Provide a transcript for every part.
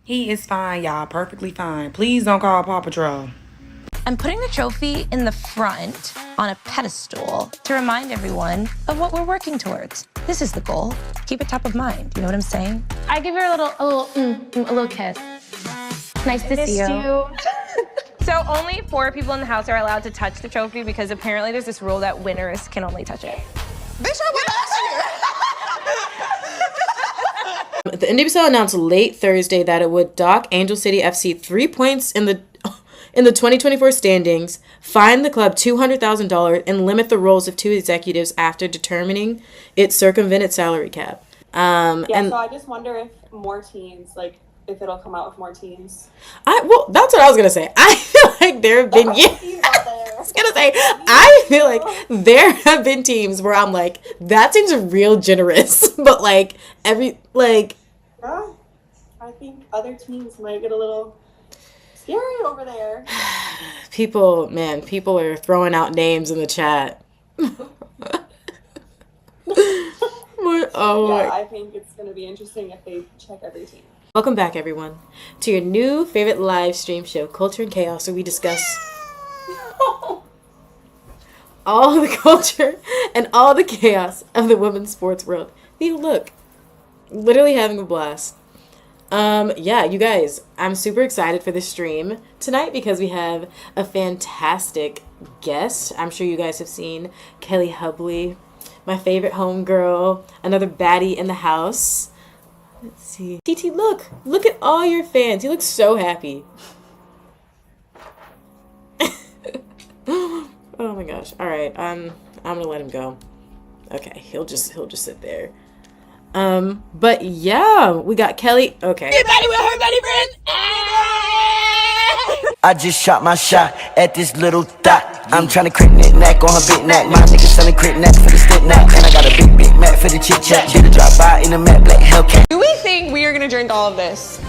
He is fine, y'all. Perfectly fine. Please don't call Paw Patrol. I'm putting the trophy in the front on a pedestal to remind everyone of what we're working towards. This is the goal. Keep it top of mind. You know what I'm saying? I give her a little kiss. Nice to see you. So only 4 people in the house are allowed to touch the trophy because apparently there's this rule that winners can only touch it. Bitch, I went last year. The NWSL announced late Thursday that it would dock Angel City FC 3 points in the 2024 standings, fine the club $200,000, and limit the roles of 2 executives after determining it circumvented salary cap. So I just wonder if more teams, like, if it'll come out with more teams. Well, that's what I was gonna say. I feel like there have been I feel like there have been teams where I'm like, that seems real generous, but like Yeah, I think other teams might get a little scary over there. People are throwing out names in the chat. I think it's gonna be interesting if they check every team. Welcome back, everyone, to your new favorite live stream show, Culture and Chaos, where we discuss all the culture and all the chaos of the women's sports world. Look, literally having a blast. You guys, I'm super excited for this stream tonight because we have a fantastic guest. I'm sure you guys have seen Kelly Hubley, my favorite homegirl, another baddie in the house. Let's see. TT, look at all your fans. You look so happy. Oh my gosh. All right. I'm gonna let him go. Okay. He'll just sit there. But yeah, we got Kelly. Okay. Everybody with her buddy friend. I just shot my shot at this little dot. I'm tryna crit neck on her big neck. My nigga selling crit neck for the stick neck. And I got a big Mac for the chit chat. Did a drop by in a Mac black Hellcat. Do we think we are gonna drink all of this?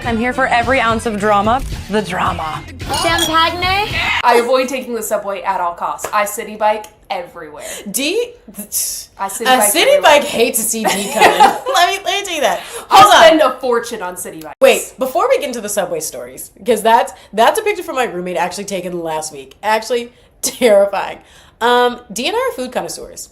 I'm here for every ounce of drama. The drama. Champagne? I avoid taking the subway at all costs. I city bike everywhere. A city bike hates to see D coming. let me tell you that. I'll spend a fortune on city bikes. Wait, before we get into the subway stories, because that's a picture from my roommate actually taken last week. Actually terrifying. D and I are food connoisseurs.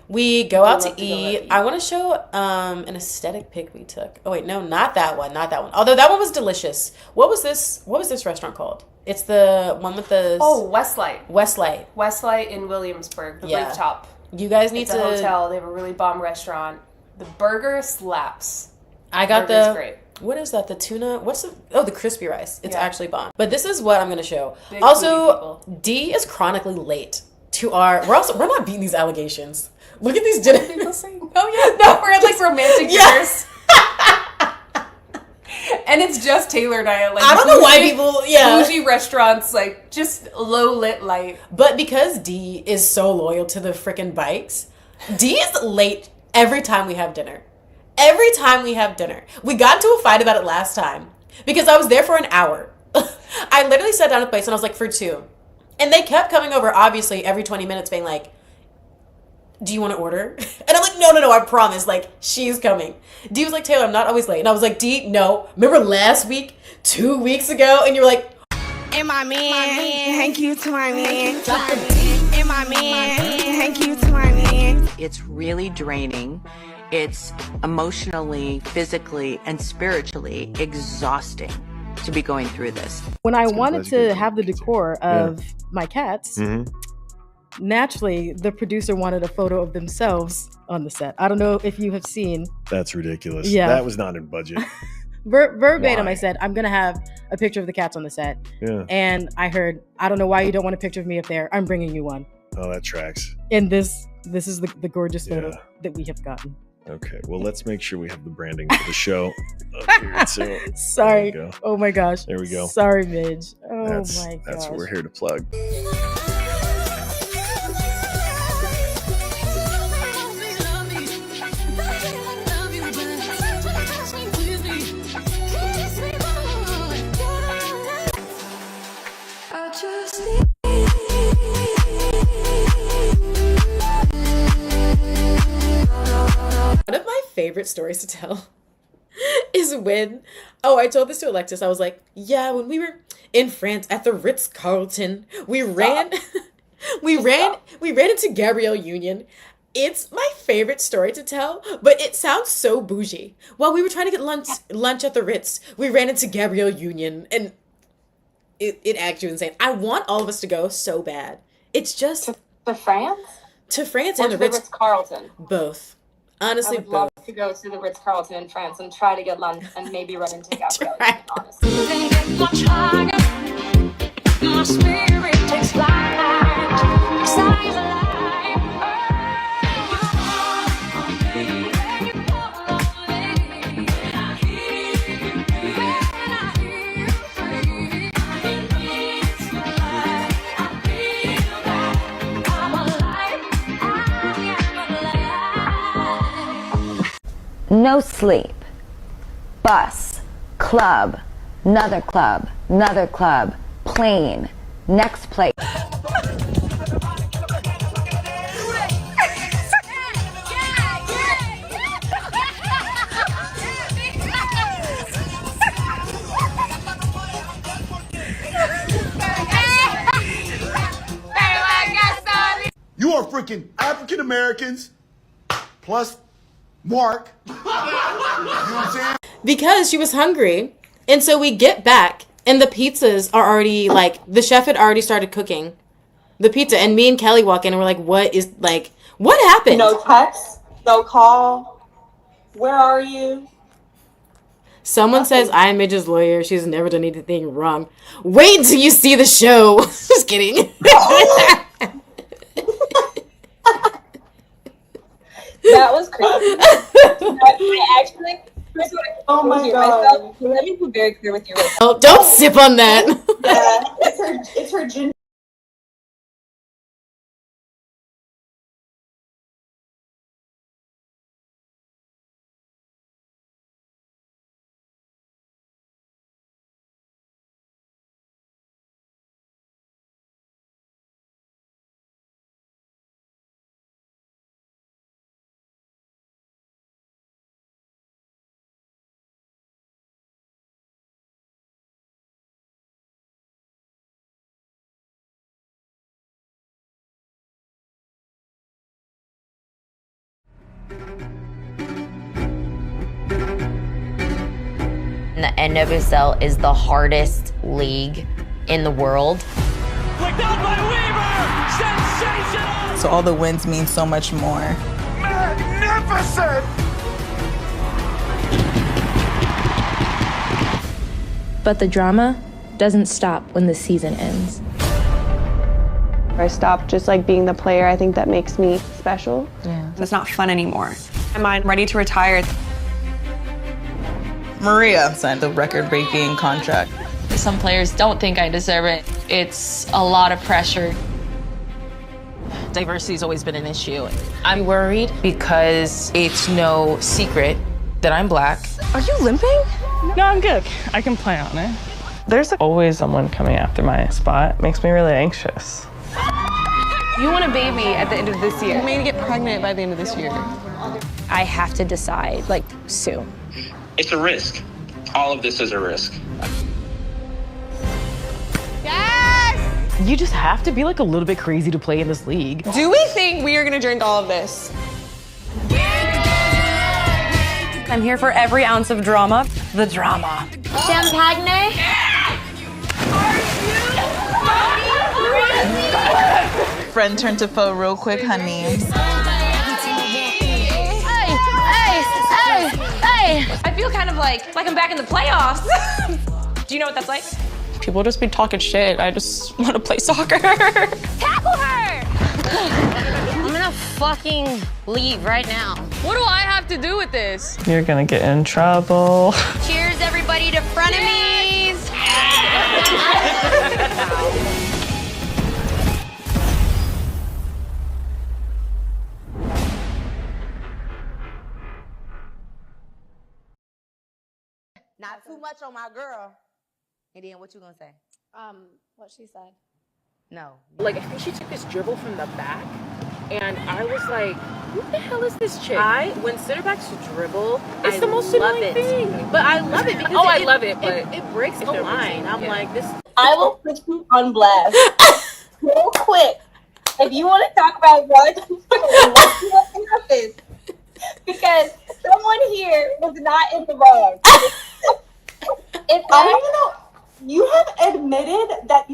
We go out to eat. I want to show an aesthetic pic we took. Oh wait, no, not that one. Although that one was delicious. What was this restaurant called? It's the one with the Westlight. Westlight in Williamsburg, the rooftop. You guys need it's a hotel. They have a really bomb restaurant. The burger slaps. I got the great. What is that? The tuna? The crispy rice. It's actually bomb. But this is what I'm gonna show. Big also, D is chronically late to our. We're not beating these allegations. Look at these dinners. Oh yeah, no, we're at like romantic dinners. And it's just Taylor and I. Like, I don't know why people, bougie restaurants, like just low lit light. But because D is so loyal to the freaking bikes, D is late every time we have dinner. We got into a fight about it last time because I was there for an hour. I literally sat down at the place and I was like, for 2. And they kept coming over, obviously, every 20 minutes being like, do you want to order? And I'm like, no, I promise. Like, she's coming. D was like, Taylor, I'm not always late. And I was like, D, no. Remember last week, 2 weeks ago? And you were like, and my man, thank you to my man. And my man, thank you to my man. It's really draining. It's emotionally, physically, and spiritually exhausting to be going through this. When I wanted to have the decor of my cats, naturally, the producer wanted a photo of themselves on the set. I don't know if you have seen. That's ridiculous. Yeah. That was not in budget. Verbatim, Why? I said, I'm going to have a picture of the cats on the set. Yeah. And I heard, I don't know why you don't want a picture of me up there. I'm bringing you one. Oh, that tracks. And this is the gorgeous photo that we have gotten. Okay, well, let's make sure we have the branding for the show up here. So, sorry. Oh my gosh. There we go. Sorry, Midge. Oh my gosh. That's what we're here to plug. One of my favorite stories to tell is when, I told this to Alexis. I was like, yeah, when we were in France at the Ritz-Carlton, we ran into Gabrielle Union. It's my favorite story to tell, but it sounds so bougie. While we were trying to get lunch at the Ritz, we ran into Gabrielle Union, and it actually insane. I want all of us to go so bad. It's just to France? To France or and to the Ritz-Carlton? Both. Honestly, I would love to go to the Ritz-Carlton in France and try to get lunch and maybe run into Gabrielle Union, honestly. My spirit takes flight. Sky's alive. No sleep. Bus. Club. Another club. Another club. Plane. Next place. You are freaking African Americans plus Mark. You know what I'm saying? Because she was hungry. And so we get back and the pizzas are already like, the chef had already started cooking the pizza. And me and Kelly walk in and we're like, what happened? No text, no call. Where are you? Someone says, I'm Midge's lawyer. She's never done anything wrong. Wait until you see the show. Just kidding. That was crazy. I actually, oh my god. Let me be very clear with you right now. Oh, don't sip on that. Yeah, it's her ginger. The NWSL is the hardest league in the world. Flicked out by Weaver! Sensational! So all the wins mean so much more. Magnificent! But the drama doesn't stop when the season ends. I stopped just like being the player. I think that makes me special. Yeah. It's not fun anymore. I'm ready to retire. Maria signed the record-breaking contract. Some players don't think I deserve it. It's a lot of pressure. Diversity's always been an issue. I'm worried because it's no secret that I'm Black. Are you limping? No, I'm good. I can play on it. There's always someone coming after my spot. It makes me really anxious. You want a baby at the end of this year. You may get pregnant by the end of this year. I have to decide, like, soon. It's a risk. All of this is a risk. Yes! You just have to be like a little bit crazy to play in this league. Do we think we are gonna drink all of this? I'm here for every ounce of drama. The drama. Champagne? Friend turned to foe real quick, honey. Hey! I feel kind of like I'm back in the playoffs. Do you know what that's like? People just be talking shit. I just want to play soccer. Tackle her! I'm gonna fucking leave right now. What do I have to do with this? You're gonna get in trouble. Cheers, everybody, to frenemies! Not too much on my girl. And then what you gonna say? What she said. No. Like, I think she took this dribble from the back and I was like, who the hell is this chick? When center backs dribble, It's I the most love annoying it. thing. But I love it because Oh, I love it, but it breaks the line. I'm like, this. I will put you on blast real quick. If you want to talk about why let's see what happens. Because someone here was not in the wrong. If I don't even know. You have admitted that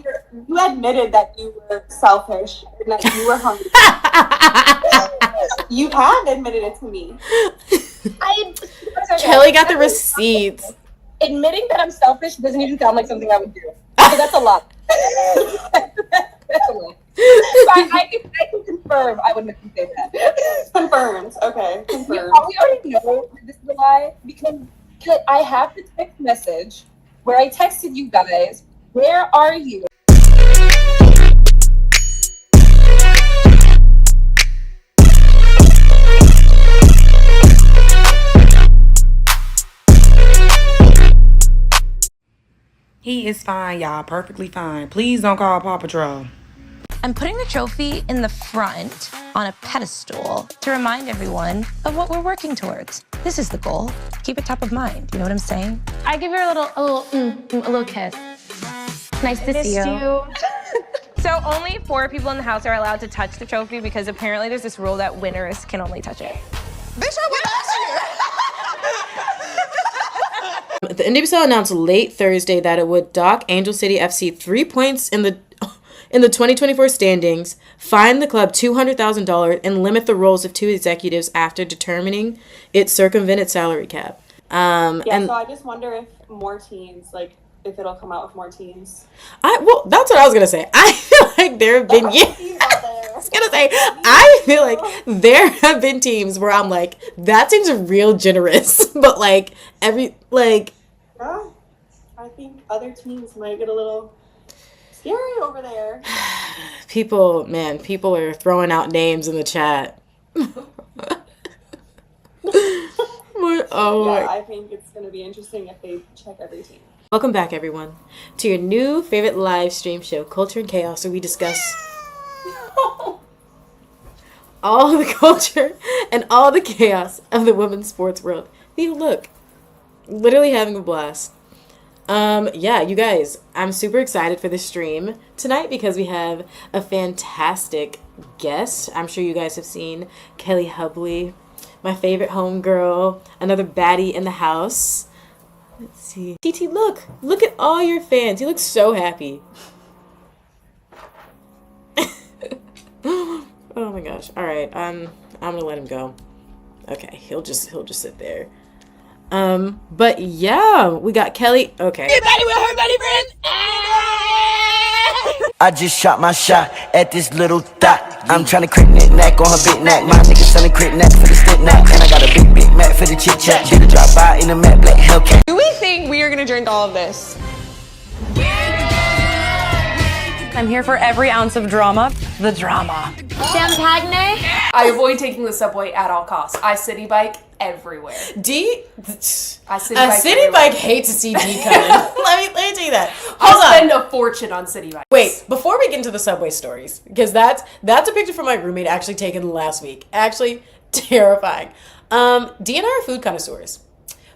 you were selfish and that you were hungry. You have admitted it to me. Kelly got the receipts. Admitting that I'm selfish doesn't even sound like something I would do. So that's a lot. That's a lot. So I can confirm I would make you say that. Confirmed. Okay. Confirmed. You probably already know that this is a lie because I have the text message where I texted you guys, where are you? He is fine, y'all. Perfectly fine. Please don't call Paw Patrol. I'm putting the trophy in the front on a pedestal to remind everyone of what we're working towards. This is the goal. Keep it top of mind. You know what I'm saying? I give her a little kiss. Nice to see you. So only 4 people in the house are allowed to touch the trophy because apparently there's this rule that winners can only touch it. Bitch, I went last year. The NWSL announced late Thursday that it would dock Angel City FC 3 points in the 2024 standings, fine the club $200,000, and limit the roles of 2 executives after determining it circumvented salary cap. So I just wonder if more teams, like, if it'll come out with more teams. Well, that's what I was gonna say. I feel like there have been I feel like there have been teams where I'm like, that seems real generous, but like Yeah, I think other teams might get a little scary over there. people are throwing out names in the chat. I think it's going to be interesting if they check every team. Welcome back, everyone, to your new favorite live stream show, Culture and Chaos, where we discuss all the culture and all the chaos of the women's sports world. Look, literally having a blast. You guys, I'm super excited for this stream tonight because we have a fantastic guest. I'm sure you guys have seen Kelly Hubley, my favorite homegirl, another baddie in the house. Let's see. TT, look at all your fans. You look so happy. Oh my gosh. All right. I'm gonna let him go. Okay. He'll just sit there. But yeah, we got Kelly. Okay. Anybody with her buddy friends? I just shot my shot at this little dot. I'm tryna crit neck on her big neck. My niggas selling crit neck for the stick neck. And I got a big Mac for the chit chat. Did a drop by in a Mac black Hellcat. Do we think we are gonna drink all of this? I'm here for every ounce of drama. The drama. Champagne? I avoid taking the subway at all costs. I city bike everywhere. I city bike hate to see D coming. let me tell you that. I'll spend a fortune on city bikes. Wait, before we get into the subway stories, because that's a picture from my roommate actually taken last week. Actually terrifying. D and I are food connoisseurs.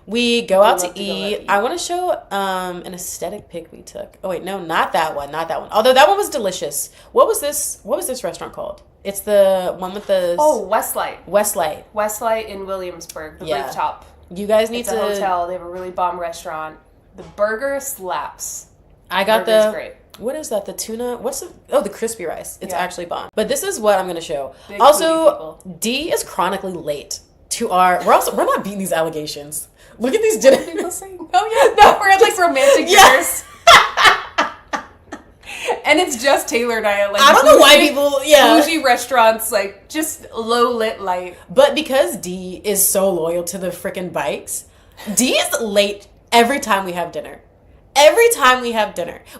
We go out to eat. I want to show an aesthetic pic we took. Oh wait, no, not that one. Although that one was delicious. What was this restaurant called? It's the one with the Westlight. Westlight in Williamsburg, the rooftop. You guys need it's a hotel. They have a really bomb restaurant. The burger slaps. I got great. What is that? The tuna? The crispy rice. It's actually bomb. But this is what I'm gonna show. Big also, D is chronically late to our. We're not beating these allegations. Look at these dinners. Oh yeah, no, we're at like romantic dinners. And it's just Taylor and I at like I don't know why people bougie restaurants, like just low lit light. But because D is so loyal to the freaking bikes, D is late every time we have dinner.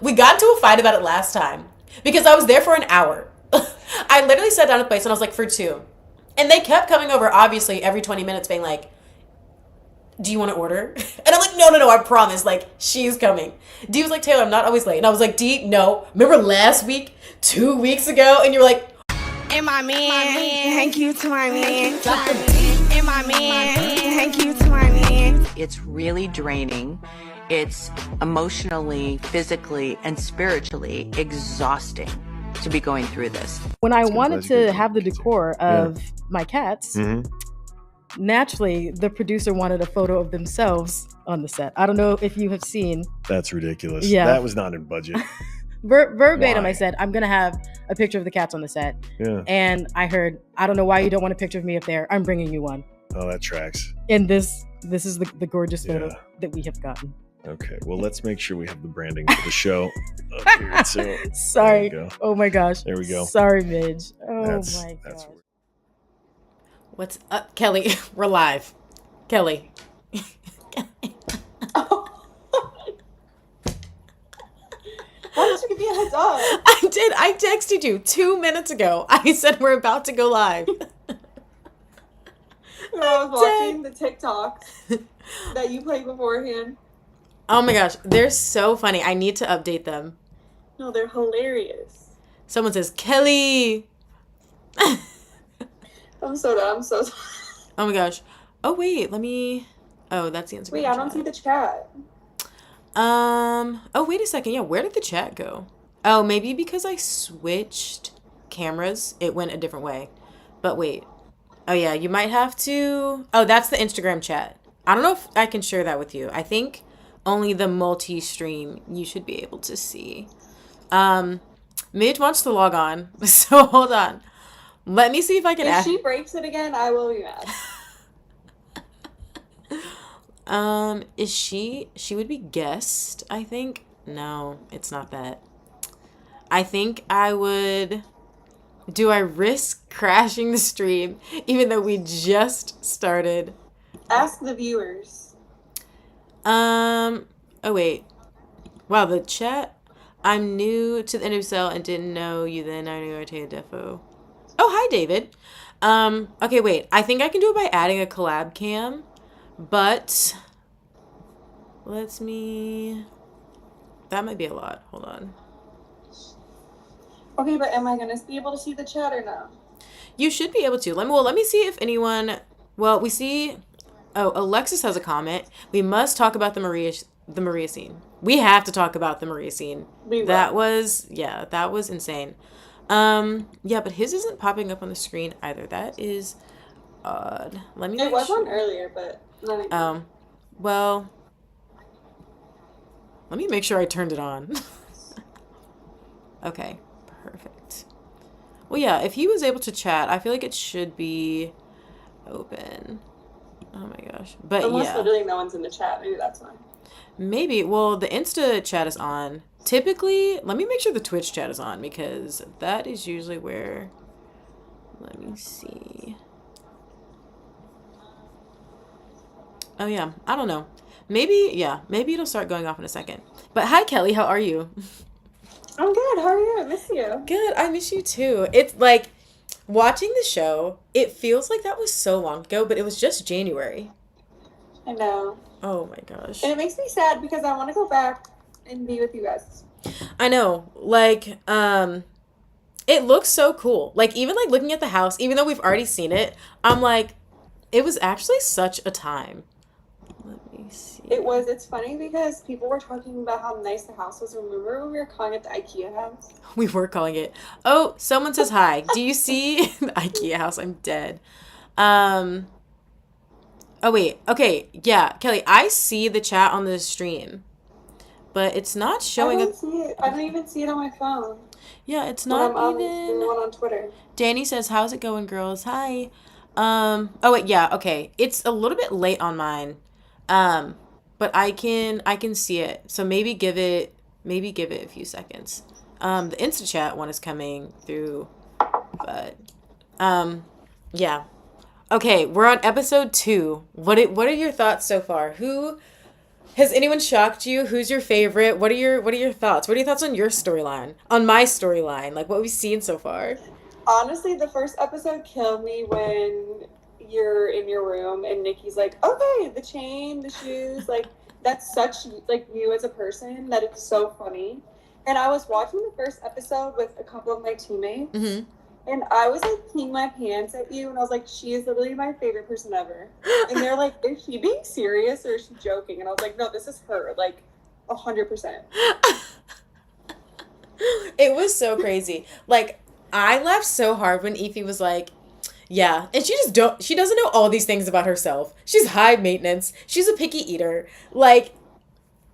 We got into a fight about it last time because I was there for an hour. I literally sat down at the place and I was like, for 2. And they kept coming over, obviously, every 20 minutes being like, do you want to order? And I'm like, no, I promise. Like, she's coming. D was like, Taylor, I'm not always late. And I was like, D, no. Remember last week, 2 weeks ago? And you're like, And my man, thank you to my man. And my man, thank you to my man. It's really draining. It's emotionally, physically, and spiritually exhausting to be going through this. When I wanted to have the decor of my cats, Mm-hmm. naturally, the producer wanted a photo of themselves on the set. I don't know if you have seen. That's ridiculous. Yeah. That was not in budget. Verbatim, Why? I said, I'm going to have a picture of the cats on the set. Yeah. And I heard, I don't know why you don't want a picture of me up there. I'm bringing you one. Oh, that tracks. And this is the gorgeous photo that we have gotten. Okay, well, let's make sure we have the branding for the show up here. So, sorry. there we go. Oh my gosh. There we go. Sorry, Midge. Oh That's my gosh. What's up, Kelly? We're live. Kelly. Why did you give me a heads up? I did. I texted you 2 minutes ago. I said we're about to go live. I was watching the TikToks that you played beforehand. Oh my gosh, they're so funny. I need to update them. No, they're hilarious. Someone says, Kelly. I'm so done. I'm so Oh my gosh. Oh wait, let me. Oh, that's the Instagram. Wait, I don't see the chat. Oh, wait a second. Yeah, where did the chat go? Oh, maybe because I switched cameras, it went a different way. But wait. Oh yeah, you might have to. Oh, that's the Instagram chat. I don't know if I can share that with you. I think only the multi-stream you should be able to see. Midge wants to log on, so hold on. Let me see if I can. If she breaks it again, I will be mad. Is she would be guest, I think. No, it's not that. I think I would. Do I risk crashing the stream even though we just started? Ask the viewers. Oh wait. Wow, the chat. I'm new to the NFCL and didn't know you then. I knew I'd take a defo. Oh, hi David. Okay, wait. I think I can do it by adding a collab cam, but that might be a lot. Hold on. Okay, but am I gonna be able to see the chat or no? You should be able to. Let me see if anyone. Well, we see. Oh, Alexis has a comment. We must talk about the Maria scene. We have to talk about the Maria scene. That was insane. Yeah, but his isn't popping up on the screen either. That is odd. Let me. It was on earlier, but not anymore. Well, let me make sure I turned it on. Okay. Perfect. Well, yeah, if he was able to chat, I feel like it should be open. Oh my gosh. But unless literally no one's in the chat, maybe that's fine. Maybe. Well, the Insta chat is on. Typically, let me make sure the Twitch chat is on because that is usually where. Let me see. Oh yeah, I don't know. Maybe it'll start going off in a second. But hi Kelly, how are you? I'm good. How are you? I miss you. Good. I miss you too. It's like watching the show, it feels like that was so long ago, but it was just January. I know. Oh my gosh. And it makes me sad because I want to go back and be with you guys. I know. Like, it looks so cool. Like, even like looking at the house, even though we've already seen it, I'm like, it was actually such a time. Let me see. It's funny because people were talking about how nice the house was. Remember when we were calling it the IKEA house? We were calling it. Oh, someone says hi. Do you see the IKEA house? I'm dead. Oh wait. Okay. Yeah, Kelly, I see the chat on the stream, but it's not showing up. I don't even see it on my phone. Yeah, it's not even. The one on Twitter. Danny says, "How's it going, girls? Hi." Oh wait, yeah. Okay, it's a little bit late on mine. But I can see it. So maybe give it a few seconds. The Insta chat one is coming through, but yeah. Okay, we're on episode 2. What are your thoughts so far? Has anyone shocked you? Who's your favorite? What are your thoughts? What are your thoughts on your storyline? On my storyline? Like what we've seen so far? Honestly, the first episode killed me when you're in your room and Nikki's like, okay, the chain, the shoes, like that's such like you as a person that it's so funny. And I was watching the first episode with a couple of my teammates, And I was like peeing my pants at you, and I was like, she is literally my favorite person ever. And they're like, is she being serious or is she joking? And I was like, no, this is her, like 100%. It was so crazy. Like, I laughed so hard when Ify was like, yeah, and she doesn't know all these things about herself. She's high maintenance. She's a picky eater. Like,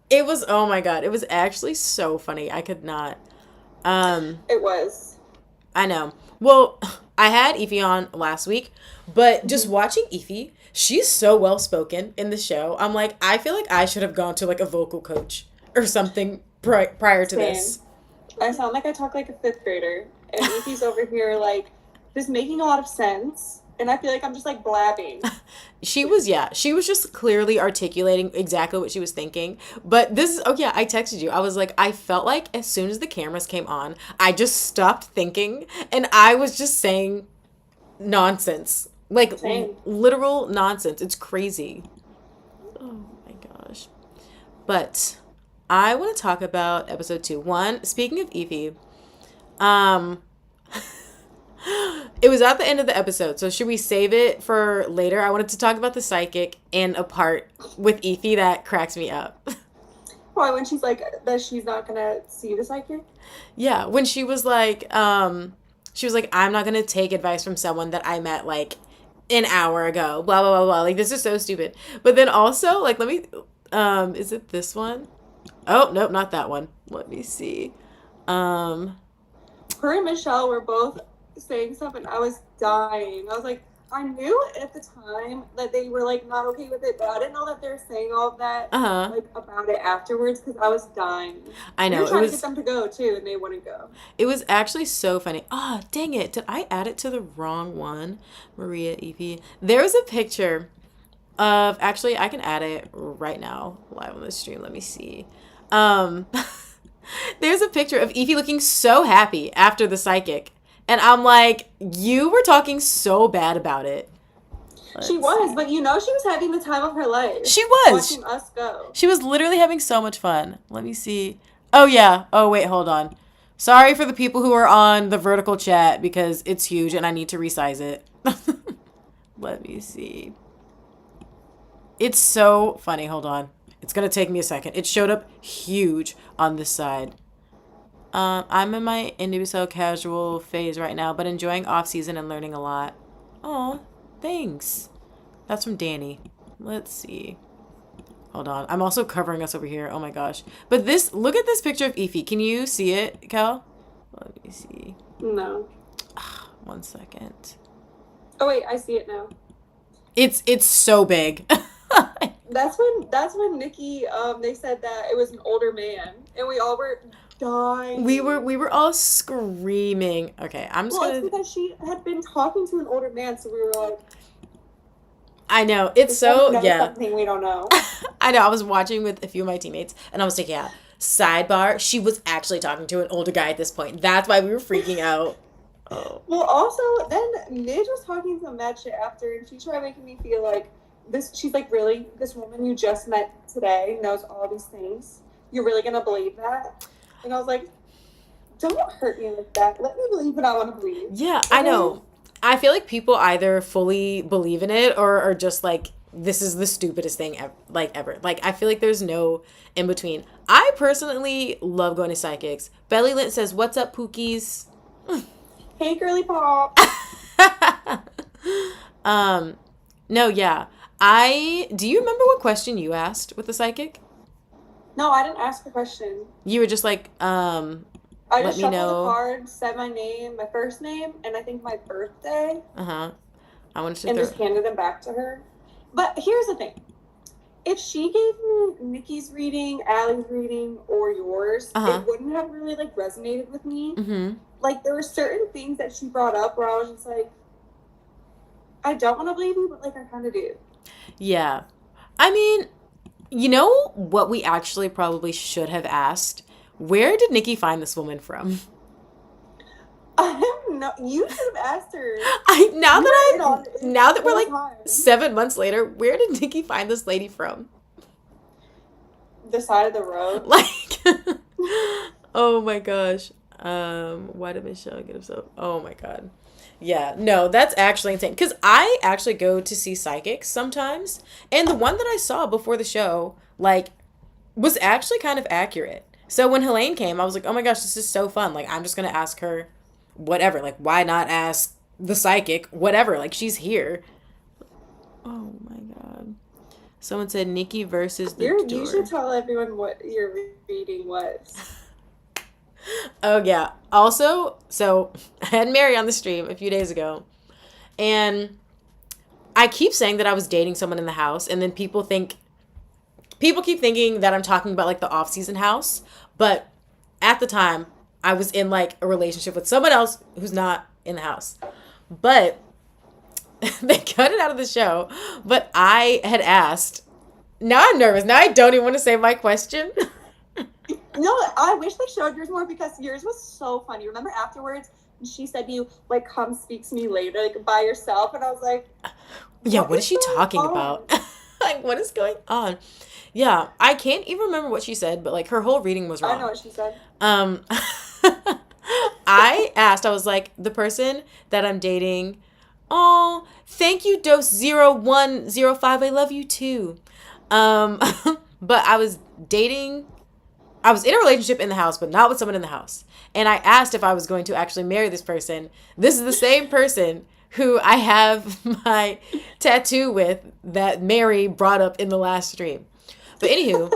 it was, oh my God, it was actually so funny. I could not. It was. I know. Well, I had Ify on last week, but just watching Ify, she's so well spoken in the show. I'm like, I feel like I should have gone to like a vocal coach or something prior to this. I sound like I talk like a 5th grader, and Ify's over here like just making a lot of sense, and I feel like I'm just like blabbing. She was just clearly articulating exactly what she was thinking. But this is, I texted you. I was like, I felt like as soon as the cameras came on, I just stopped thinking, and I was just saying nonsense. Like, literal nonsense. It's crazy. Oh my gosh. But I want to talk about episode 2. One, speaking of Ify, it was at the end of the episode, so should we save it for later? I wanted to talk about the psychic and a part with Ify that cracks me up. Why, when she's like that she's not gonna see the psychic? Yeah, when she was like, I'm not gonna take advice from someone that I met like an hour ago. Blah blah blah blah. Like, this is so stupid. But then also, like, let me, is it this one? Oh nope, not that one. Let me see. Her and Michelle were both saying stuff, and I was dying. I was like, I knew at the time that they were like not okay with it, but I didn't know that they were saying all of that like about it afterwards, because I was dying. I know. We were trying to get them to go too, and they wouldn't go. It was actually so funny. Ah, oh, dang it! Did I add it to the wrong one? Maria Ify. There was a picture of, actually I can add it right now live on the stream. Let me see. There's a picture of Ify looking so happy after the psychic. And I'm like, you were talking so bad about it. She was, but you know she was having the time of her life. She was. Watching us go. She was literally having so much fun. Let me see. Oh, yeah. Oh, wait, hold on. Sorry for the people who are on the vertical chat because it's huge and I need to resize it. Let me see. It's so funny. Hold on. It's going to take me a second. It showed up huge on this side. I'm in my indie casual phase right now, but enjoying off season and learning a lot. Oh, thanks. That's from Danny. Let's see. Hold on. I'm also covering us over here. Oh my gosh. But this, look at this picture of Ify. Can you see it, Kel? Let me see. No. 1 second. Oh wait, I see it now. It's so big. That's when Nikki they said that it was an older man, and we all were dying. We were all screaming. Okay, I'm just it's because she had been talking to an older man, so we were like, I know, it's so, yeah. Something we don't know. I know, I was watching with a few of my teammates, and I was like, yeah, sidebar, she was actually talking to an older guy at this point. That's why we were freaking out. Oh. Well, also, then Midge was talking some mad shit after, and she tried making me feel like she's like, really? This woman you just met today knows all these things? You're really gonna believe that? And I was like, don't hurt me like that. Let me believe what I want to believe. Yeah, I know. I feel like people either fully believe in it or are just like, this is the stupidest thing ever. Like, I feel like there's no in between. I personally love going to psychics. Belly Lint says, what's up, Pookies? Hey, girly pop. No, yeah. Do you remember what question you asked with the psychic? No, I didn't ask the question. You were just like, I just shuffled the card, said my name, my first name, and I think my birthday. I wanted to just handed them back to her. But here's the thing. If she gave me Nikki's reading, Allie's reading, or yours, it wouldn't have really like resonated with me. Like, there were certain things that she brought up where I was just like, I don't want to believe you, but like I kind of do. Yeah. I mean, you know what we actually probably should have asked? Where did Nikki find this woman from? You should have asked her. Now that we're like 7 months later, where did Nikki find this lady from? The side of the road. Like, oh my gosh. Why did Michelle get upset? Oh my god. Yeah, no, that's actually insane. Because I actually go to see psychics sometimes. And the one that I saw before the show, like, was actually kind of accurate. So when Helene came, I was like, oh my gosh, this is so fun. Like, I'm just going to ask her whatever. Like, why not ask the psychic whatever? Like, she's here. Oh my god. Someone said Nikki versus the door. You should tell everyone what your reading was. Oh yeah. Also, so I had Mary on the stream a few days ago, and I keep saying that I was dating someone in the house, and then people keep thinking that I'm talking about like the off-season house, but at the time I was in like a relationship with someone else who's not in the house. But they cut it out of the show, but I had asked. Now I'm nervous. Now I don't even want to say my question. No, I wish they showed yours more because yours was so funny. Remember afterwards, she said you like come speak to me later, like by yourself, and I was like, yeah, what is she talking about? Like, what is going on? Yeah, I can't even remember what she said, but like her whole reading was wrong. I know what she said. I asked, I was like, the person that I'm dating, oh, thank you, Dose0105. I love you too. But I was in a relationship in the house, but not with someone in the house. And I asked if I was going to actually marry this person. This is the same person who I have my tattoo with that Mary brought up in the last stream. But anywho,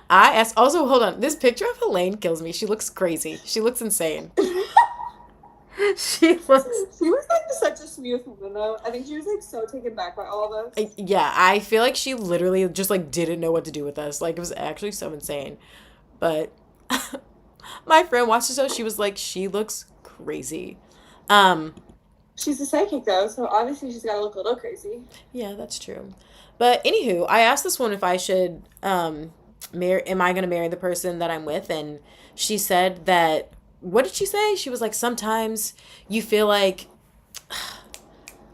I asked, also, hold on. This picture of Helene kills me. She looks crazy. She looks insane. She was like such a smooth woman though. I think she was like so taken back by all of us. Yeah, I feel like she literally just like didn't know what to do with us. Like, it was actually so insane. But my friend watched the show. She was like, she looks crazy. She's a psychic though, so obviously she's got to look a little crazy. Yeah, that's true. But anywho, I asked this one if I should am I gonna marry the person that I'm with, and she said that. What did she say? She was like, sometimes you feel like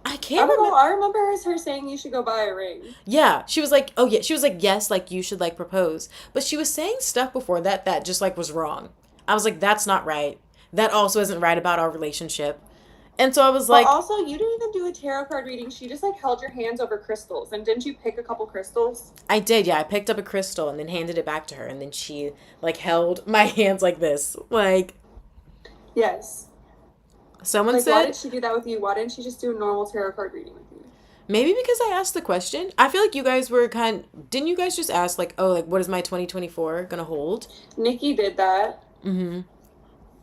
I can't remember. I remember her saying you should go buy a ring. Yeah, she was like, oh yeah, she was like, yes, like you should like propose. But she was saying stuff before that just like was wrong. I was like, that's not right. That also isn't right about our relationship. And so I was like, also, you didn't even do a tarot card reading. She just like held your hands over crystals. And didn't you pick a couple crystals? I did, yeah. I picked up a crystal and then handed it back to her, and then she like held my hands like this, like. Yes. Someone like, said. Why did she do that with you? Why didn't she just do a normal tarot card reading with you? Maybe because I asked the question. I feel like you guys were didn't you guys just ask like, oh, like what is my 2024 gonna hold? Nikki did that. Mm-hmm.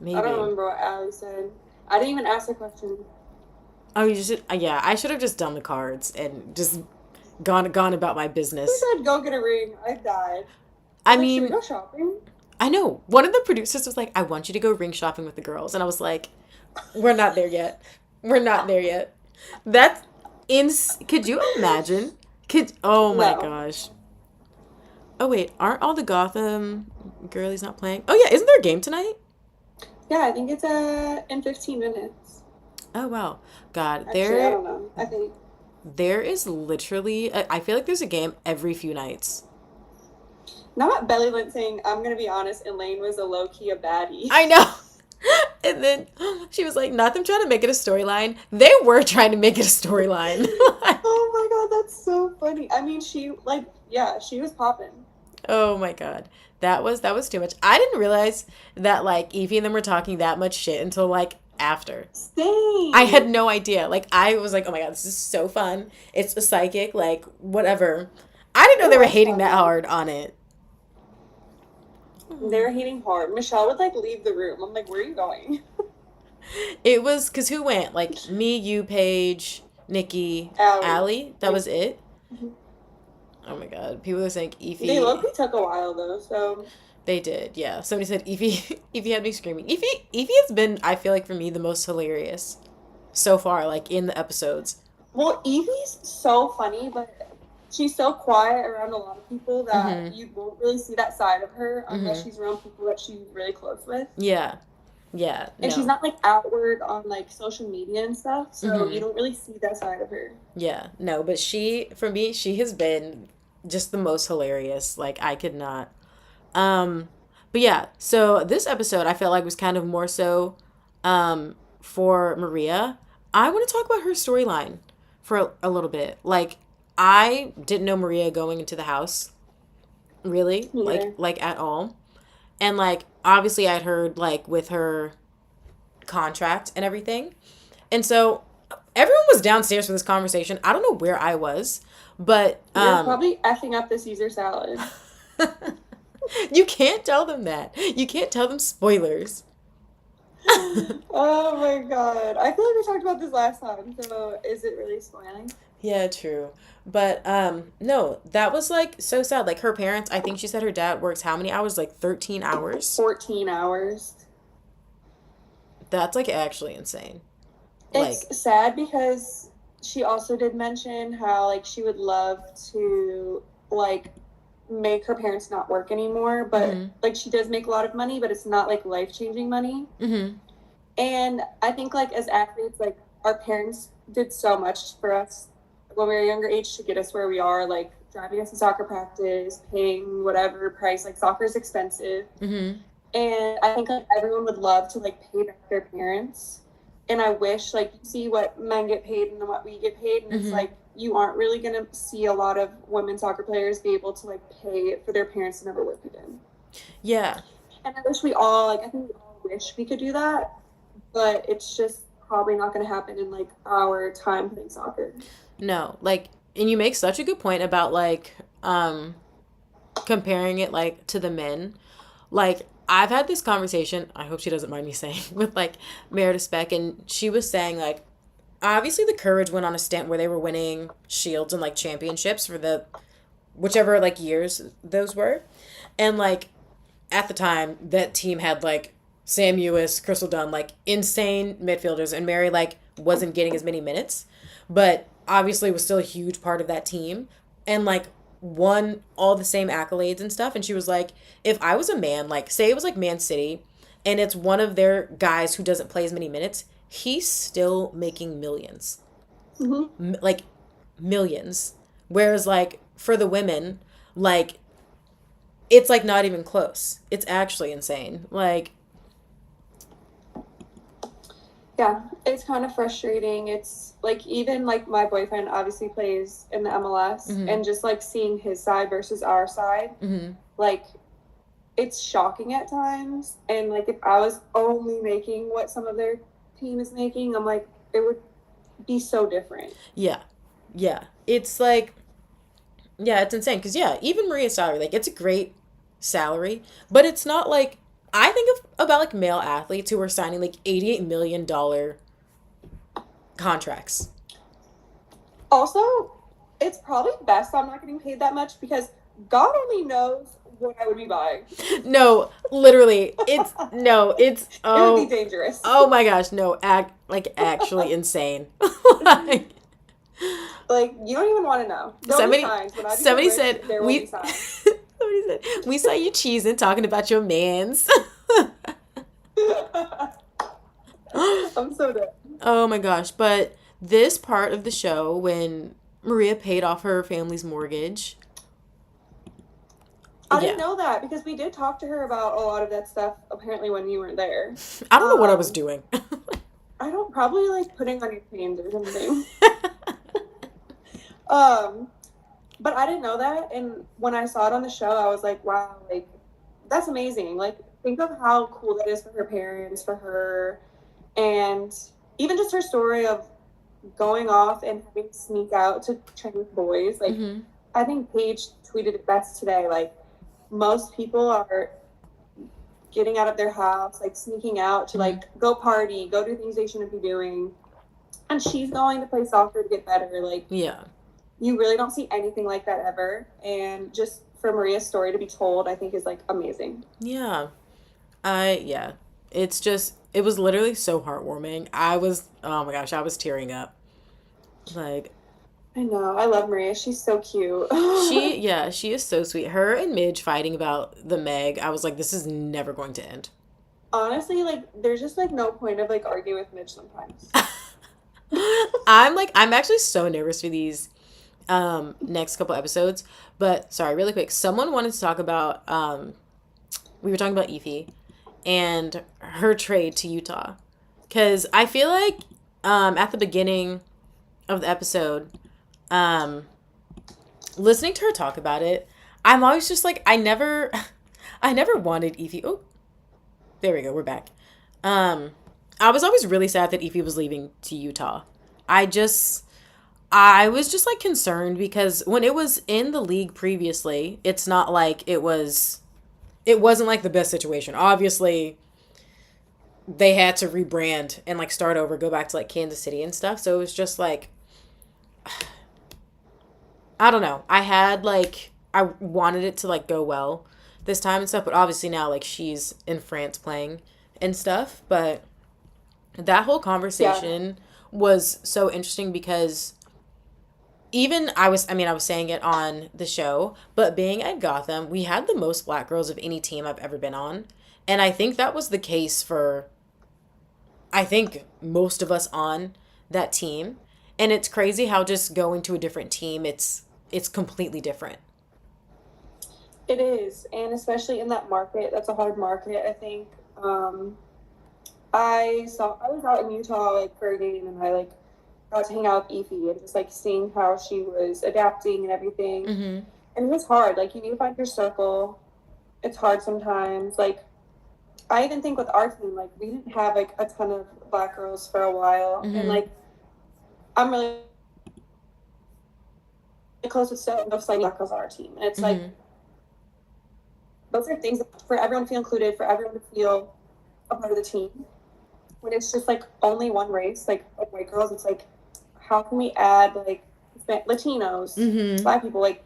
Maybe. I don't remember what Allie said. I didn't even ask the question. Oh, you just yeah. I should have just done the cards and just gone about my business. Who said go get a ring? I died. I mean, should we go shopping? I know. One of the producers was like, I want you to go ring shopping with the girls. And I was like, we're not there yet. We're not there yet. That's could you imagine? Oh my gosh. Oh wait, aren't all the Gotham girlies not playing? Oh yeah, isn't there a game tonight? Yeah, I think it's in 15 minutes. Oh wow. God, Actually, I don't know. I think there is literally I feel like there's a game every few nights. Not Belly Lint saying, I'm going to be honest, Elaine was a low-key a baddie. I know. And then she was like, not them trying to make it a storyline. They were trying to make it a storyline. Oh my god, that's so funny. I mean, she was popping. Oh my god. That was too much. I didn't realize that like Evie and them were talking that much shit until like after. Same. I had no idea. Like I was like, oh my god, this is so fun. It's a psychic, like whatever. I didn't know they were hating that hard on it. They were hating hard. Michelle would like leave the room. I'm like, where are you going? It was because who went? Like me, you, Paige, Nikki, Allie. That was it. Mm-hmm. Oh my god, people were saying Evie. They low-key took a while though, so. They did, yeah. Somebody said Evie. Evie had me screaming. Evie has been, I feel like for me, the most hilarious so far, like in the episodes. Well, Evie's so funny, but she's so quiet around a lot of people that you won't really see that side of her unless she's around people that she's really close with. Yeah. Yeah. And she's not like outward on like social media and stuff, so you don't really see that side of her. Yeah. No, but for me, she has been just the most hilarious. Like I could not. But yeah, so this episode I felt like was kind of more so for Maria. I want to talk about her storyline for a little bit. Like, I didn't know Maria going into the house, really, like at all. And like, obviously I'd heard like with her contract and everything. And so everyone was downstairs for this conversation. I don't know where I was, but you're probably effing up the Caesar salad. You can't tell them that. You can't tell them spoilers. Oh my god. I feel like we talked about this last time, so is it really spoiling? Yeah, true. But no, that was like so sad. Like her parents, I think she said her dad works how many hours? Like 13 hours? 14 hours. That's like actually insane. It's sad because she also did mention how like she would love to like make her parents not work anymore, but like she does make a lot of money, but it's not like life-changing money. And I think like as athletes, like our parents did so much for us when we were a younger age to get us where we are, like driving us to soccer practice, paying whatever price, like soccer is expensive. And I think like everyone would love to like pay back their parents. And I wish like you see what men get paid and what we get paid, and it's like you aren't really gonna see a lot of women soccer players be able to like pay for their parents to never work again. Yeah. And I wish we all like I think we all wish we could do that, but it's just probably not gonna happen in like our time playing soccer. No, like, and you make such a good point about like comparing it like to the men. Like, I've had this conversation, I hope she doesn't mind me saying, with like Meredith Speck, and she was saying like obviously the Courage went on a stint where they were winning shields and like championships for the whichever like years those were. And like at the time that team had like Sam Ewis, Crystal Dunn, like insane midfielders, and Mary like wasn't getting as many minutes, but obviously was still a huge part of that team and like won all the same accolades and stuff. And she was like, if I was a man, like say it was like Man City and it's one of their guys who doesn't play as many minutes, he's still making millions. Like millions. Whereas like for the women, like it's like not even close. It's actually insane. Like, yeah, it's kind of frustrating. It's like even like my boyfriend obviously plays in the MLS and just like seeing his side versus our side, like it's shocking at times. And like if I was only making what some of their team is making, I'm like it would be so different. Yeah. It's like, yeah, it's insane. Because yeah, even Maria's salary, like it's a great salary, but it's not like I think about like male athletes who are signing like $88 million contracts. Also, it's probably best I'm not getting paid that much because God only knows what I would be buying. No, literally, it's oh, it would be dangerous. Oh my gosh, no, actually insane. Like you don't even want to know. Somebody said we saw you cheesing talking about your mans. I'm so dead. Oh my gosh, but this part of the show when Maria paid off her family's mortgage. I didn't know that because we did talk to her about a lot of that stuff apparently when you weren't there. I don't know what I was doing. I don't probably like putting on your pants or something. But I didn't know that, and when I saw it on the show, I was like, wow, like that's amazing. Like think of how cool that is for her parents, for her, and even just her story of going off and having to sneak out to train with boys. Like I think Paige tweeted it best today. Like most people are getting out of their house, like sneaking out to like go party, go do things they shouldn't be doing, and she's going to play soccer to get better. Like you really don't see anything like that ever, and just for Maria's story to be told, I think is like amazing. It's just, it was literally so heartwarming. Oh my gosh, I was tearing up. Like, I know, I love Maria. She's so cute. She is so sweet. Her and Midge fighting about the Meg, I was like, this is never going to end. Honestly, like, there's just like no point of like arguing with Midge sometimes. I'm actually so nervous for these next couple episodes. But sorry, really quick, someone wanted to talk about we were talking about Ify and her trade to Utah. Because I feel like at the beginning of the episode, listening to her talk about it, I'm always just like, I never wanted Ify. Oh, there we go. We're back. I was always really sad that Ify was leaving to Utah. I was just like concerned because when it was in the league previously, it's not like it wasn't like the best situation. Obviously, they had to rebrand and like start over, go back to like Kansas City and stuff. So it was just like, I don't know. I wanted it to like go well this time and stuff, but obviously now like she's in France playing and stuff. But that whole conversation was so interesting because even I was saying it on the show, but being at Gotham, we had the most black girls of any team I've ever been on. And I think that was the case for, I think, most of us on that team. And it's crazy how just going to a different team, it's completely different. It is. And especially in that market, that's a hard market, I think. I was out in Utah like for a game, and I like got to hang out with Ify and just like seeing how she was adapting and everything. Mm-hmm. And it was hard. Like you need to find your circle. It's hard sometimes. Like I even think with our team, like we didn't have like a ton of black girls for a while, Mm-hmm. and like I'm really close with so many black girls on our team, and it's like those are things for everyone to feel included, for everyone to feel a part of the team. When it's just like only one race, like white girls, it's like how can we add like Latinos, black people, like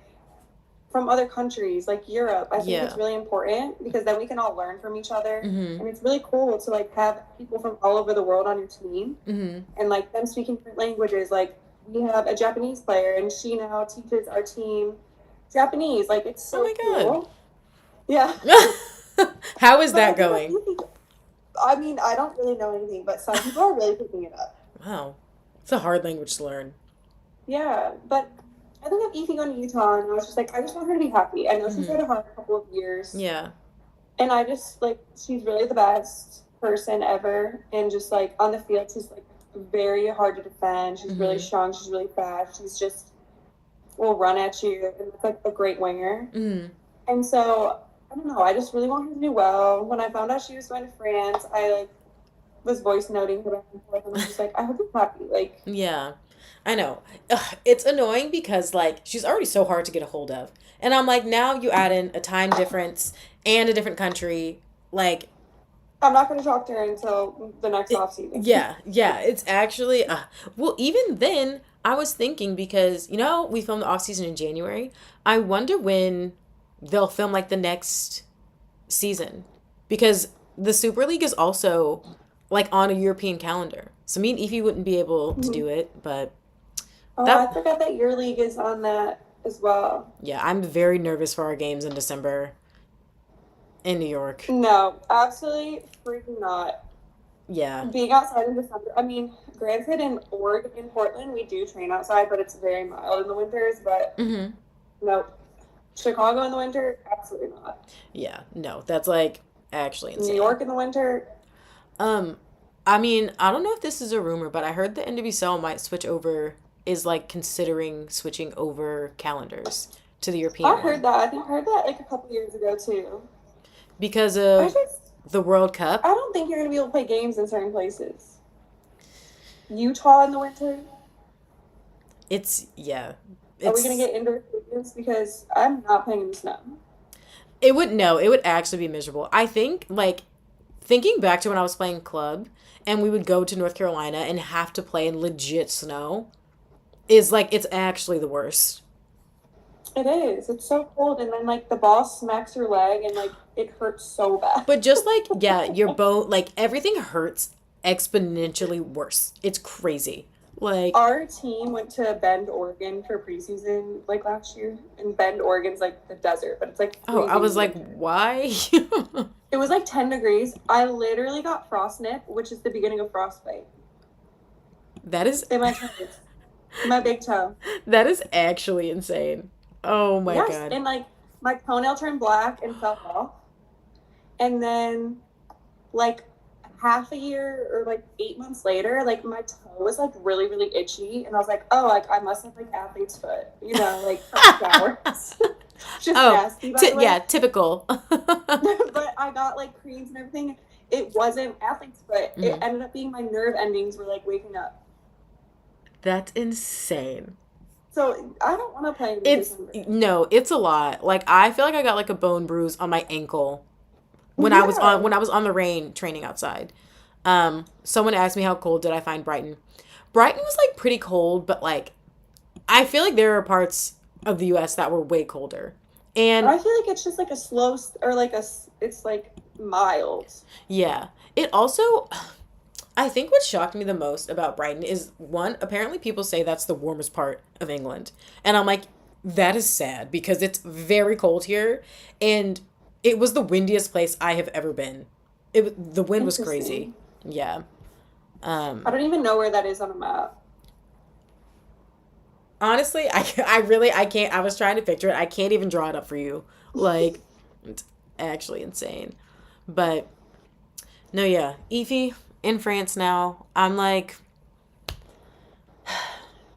from other countries, like Europe. I think it's really important because then we can all learn from each other, and it's really cool to like have people from all over the world on your team, and like them speaking different languages. Like we have a Japanese player, and she now teaches our team Japanese. Like it's so cool. Yeah. How is that going? I mean, I don't really know anything, but some people are really picking it up. Wow. It's a hard language to learn. Yeah, but I think of Ify going to Utah, and I was just like, I just want her to be happy. I know she's had a hard couple of years. Yeah. And I just, like, she's really the best person ever. And just, like, on the field, she's, like, very hard to defend. She's really strong. She's really fast. She's just will run at you. And it's, like, a great winger. And so I don't know. I just really want her to do well. When I found out she was going to France, I like was voice noting her back and forth, and I was just like, I hope you're happy. Like, yeah, I know. It's annoying because like she's already so hard to get a hold of, and I'm like, now you add in a time difference and a different country. Like, I'm not going to talk to her until the next off season. Yeah. It's actually well, even then, I was thinking because we filmed the off season in January. I wonder when they'll film like the next season because the Super League is also like on a European calendar. So me and Ify wouldn't be able to do it, but I forgot that your league is on that as well. Yeah, I'm very nervous for our games in December in New York. No, absolutely freaking not. Yeah. Being outside in December, I mean, granted in Portland, we do train outside, but it's very mild in the winters, but nope. Chicago in the winter, absolutely not. Yeah, no, that's like actually insane. New York in the winter. I mean, I don't know if this is a rumor, but I heard the NWSL might is like considering switching over calendars to the European. I heard that. I think I heard that like a couple years ago too. Because of the World Cup. I don't think you're gonna be able to play games in certain places. Utah in the winter. Are we going to get indoor stadiums? Because I'm not playing in the snow. It would actually be miserable. I think, like, thinking back to when I was playing club and we would go to North Carolina and have to play in legit snow is, like, it's actually the worst. It is. It's so cold. And then, like, the ball smacks your leg and, like, it hurts so bad. But just, like, your bone, like, everything hurts exponentially worse. It's crazy. Like, our team went to Bend, Oregon for preseason like last year, and Bend, Oregon's like the desert, but it's like I was like, why? It was like 10 degrees. I literally got frostnip, which is the beginning of frostbite. That is in my toes, my big toe. That is actually insane. Oh my god! And like my toenail turned black and fell off, And then, like, half a year or, like, 8 months later, like, my toe was, like, really, really itchy. And I was like, oh, like, I must have, like, athlete's foot, you know, like, from showers. Just nasty, by the way. Yeah, typical. But I got, like, creams and everything. It wasn't athlete's foot. It ended up being my nerve endings were, like, waking up. That's insane. So I don't want to play in December. No, it's a lot. Like, I feel like I got like a bone bruise on my ankle when I was on the rain training outside. Someone asked me how cold did I find Brighton. Brighton was like pretty cold, but like I feel like there are parts of the US that were way colder. And I feel like it's just like a slow or like it's like mild. Yeah. It also, I think what shocked me the most about Brighton is, one, apparently people say that's the warmest part of England. And I'm like, that is sad because it's very cold here. And it was the windiest place I have ever been. The wind was crazy. Yeah. I don't even know where that is on a map. Honestly, I can't. I was trying to picture it. I can't even draw it up for you. Like, it's actually insane. But, no, yeah. Ify in France now. I'm like,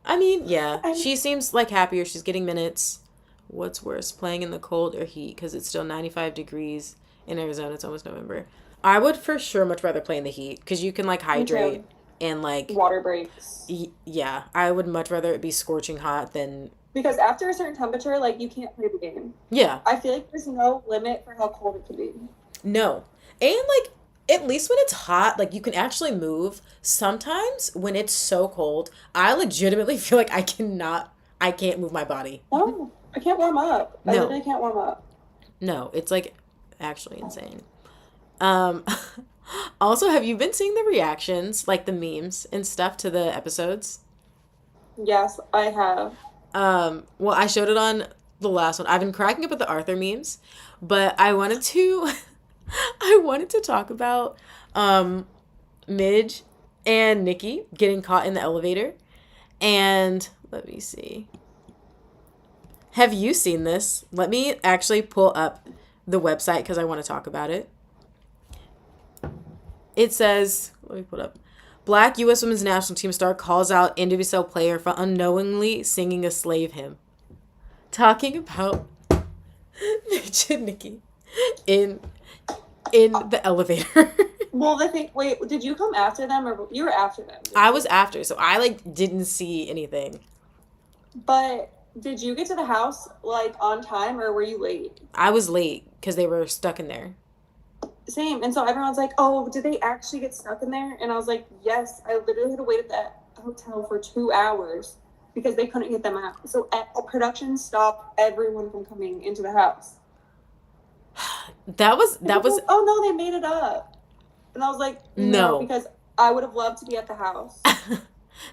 I mean, yeah. She seems like happier. She's getting minutes. What's worse, playing in the cold or heat? Because it's still 95 degrees in Arizona. It's almost November. I would for sure much rather play in the heat because you can like hydrate and like water breaks. Yeah, I would much rather it be scorching hot than, because after a certain temperature, like you can't play the game. Yeah, I feel like there's no limit for how cold it can be. No, and like at least when it's hot, like you can actually move. Sometimes when it's so cold, I legitimately feel like I can't move my body. No, I can't warm up. I literally can't warm up. No, it's like actually insane. Also, have you been seeing the reactions, like the memes and stuff to the episodes? Yes, I have. Well, I showed it on the last one. I've been cracking up at the Arthur memes, but I wanted to talk about Midge and Nikki getting caught in the elevator. And let me see. Have you seen this? Let me actually pull up the website because I want to talk about it. It says, let me put up. Black U.S. Women's National Team star calls out NWSL player for unknowingly singing a slave hymn. Talking about Mitch and Nikki in the elevator. Well, wait, did you come after them or you were after them? I was after, so I like didn't see anything. But did you get to the house like on time or were you late? I was late because they were stuck in there. Same. And so everyone's like, oh, did they actually get stuck in there? And I was like, yes, I literally had to wait at that hotel for 2 hours because they couldn't get them out. So production stopped everyone from coming into the house. That was like, oh no, they made it up. And I was like, no, because I would have loved to be at the house.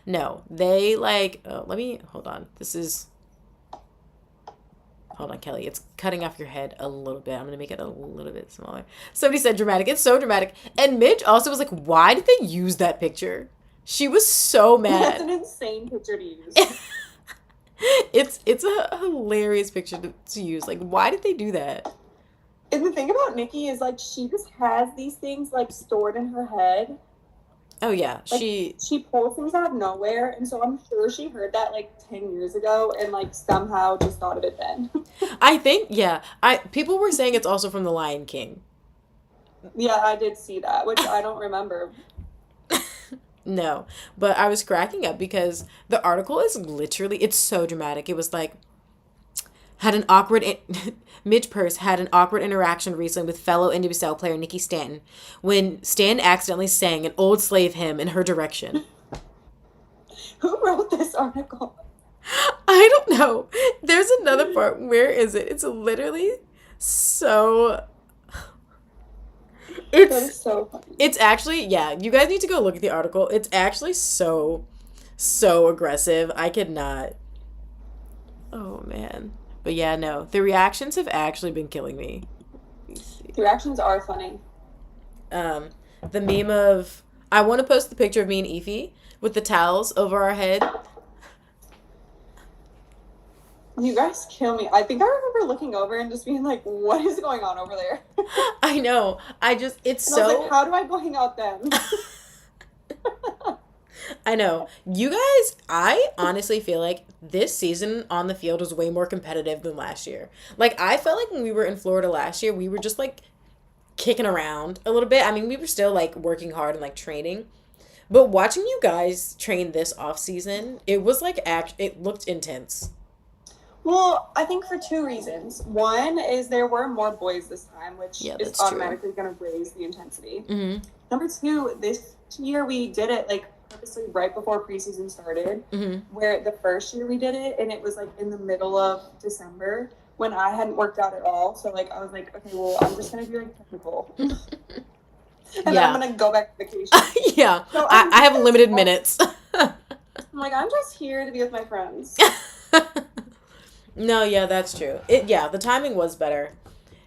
No, they like, let me, hold on. Hold on, Kelly. It's cutting off your head a little bit. I'm going to make it a little bit smaller. Somebody said dramatic. It's so dramatic. And Midge also was like, why did they use that picture? She was so mad. That's an insane picture to use. It's a hilarious picture to use. Like, why did they do that? And the thing about Nikki is, like, she just has these things, like, stored in her head. Oh, yeah. Like, she pulls things out of nowhere, and so I'm sure she heard that, like, 10 years ago and, like, somehow just thought of it then. I think, yeah. People were saying it's also from The Lion King. Yeah, I did see that, which I don't remember. No, but I was cracking up because the article is literally, it's so dramatic. It was like, Midge Purse had an awkward interaction recently with fellow NWSL player Nikki Stanton when Stan accidentally sang an old slave hymn in her direction. Who wrote this article? I don't know. There's another part. Where is it? It's literally so... That is so funny. It's actually, yeah, you guys need to go look at the article. It's actually so aggressive. I could not. Oh, man. But yeah, no. The reactions have actually been killing me. The reactions are funny. The meme of, I want to post the picture of me and Ify with the towels over our head. You guys kill me. I think I remember looking over and just being like, what is going on over there? I know. It's and so. I was like, how do I go hang out then? I know. You guys, I honestly feel like this season on the field was way more competitive than last year. Like, I felt like when we were in Florida last year, we were just like kicking around a little bit. I mean, we were still like working hard and like training. But watching you guys train this off season, it was like it looked intense. Well, I think for two reasons. One is there were more boys this time, which is automatically going to raise the intensity. Mm-hmm. Number two, this year we did it like purposely right before preseason started, where the first year we did it, and it was like in the middle of December when I hadn't worked out at all. So like I was like, okay, well, I'm just going to do like technical. And then I'm going to go back to vacation. Yeah. So I have limited minutes. I'm like, I'm just here to be with my friends. No, yeah, that's true. The timing was better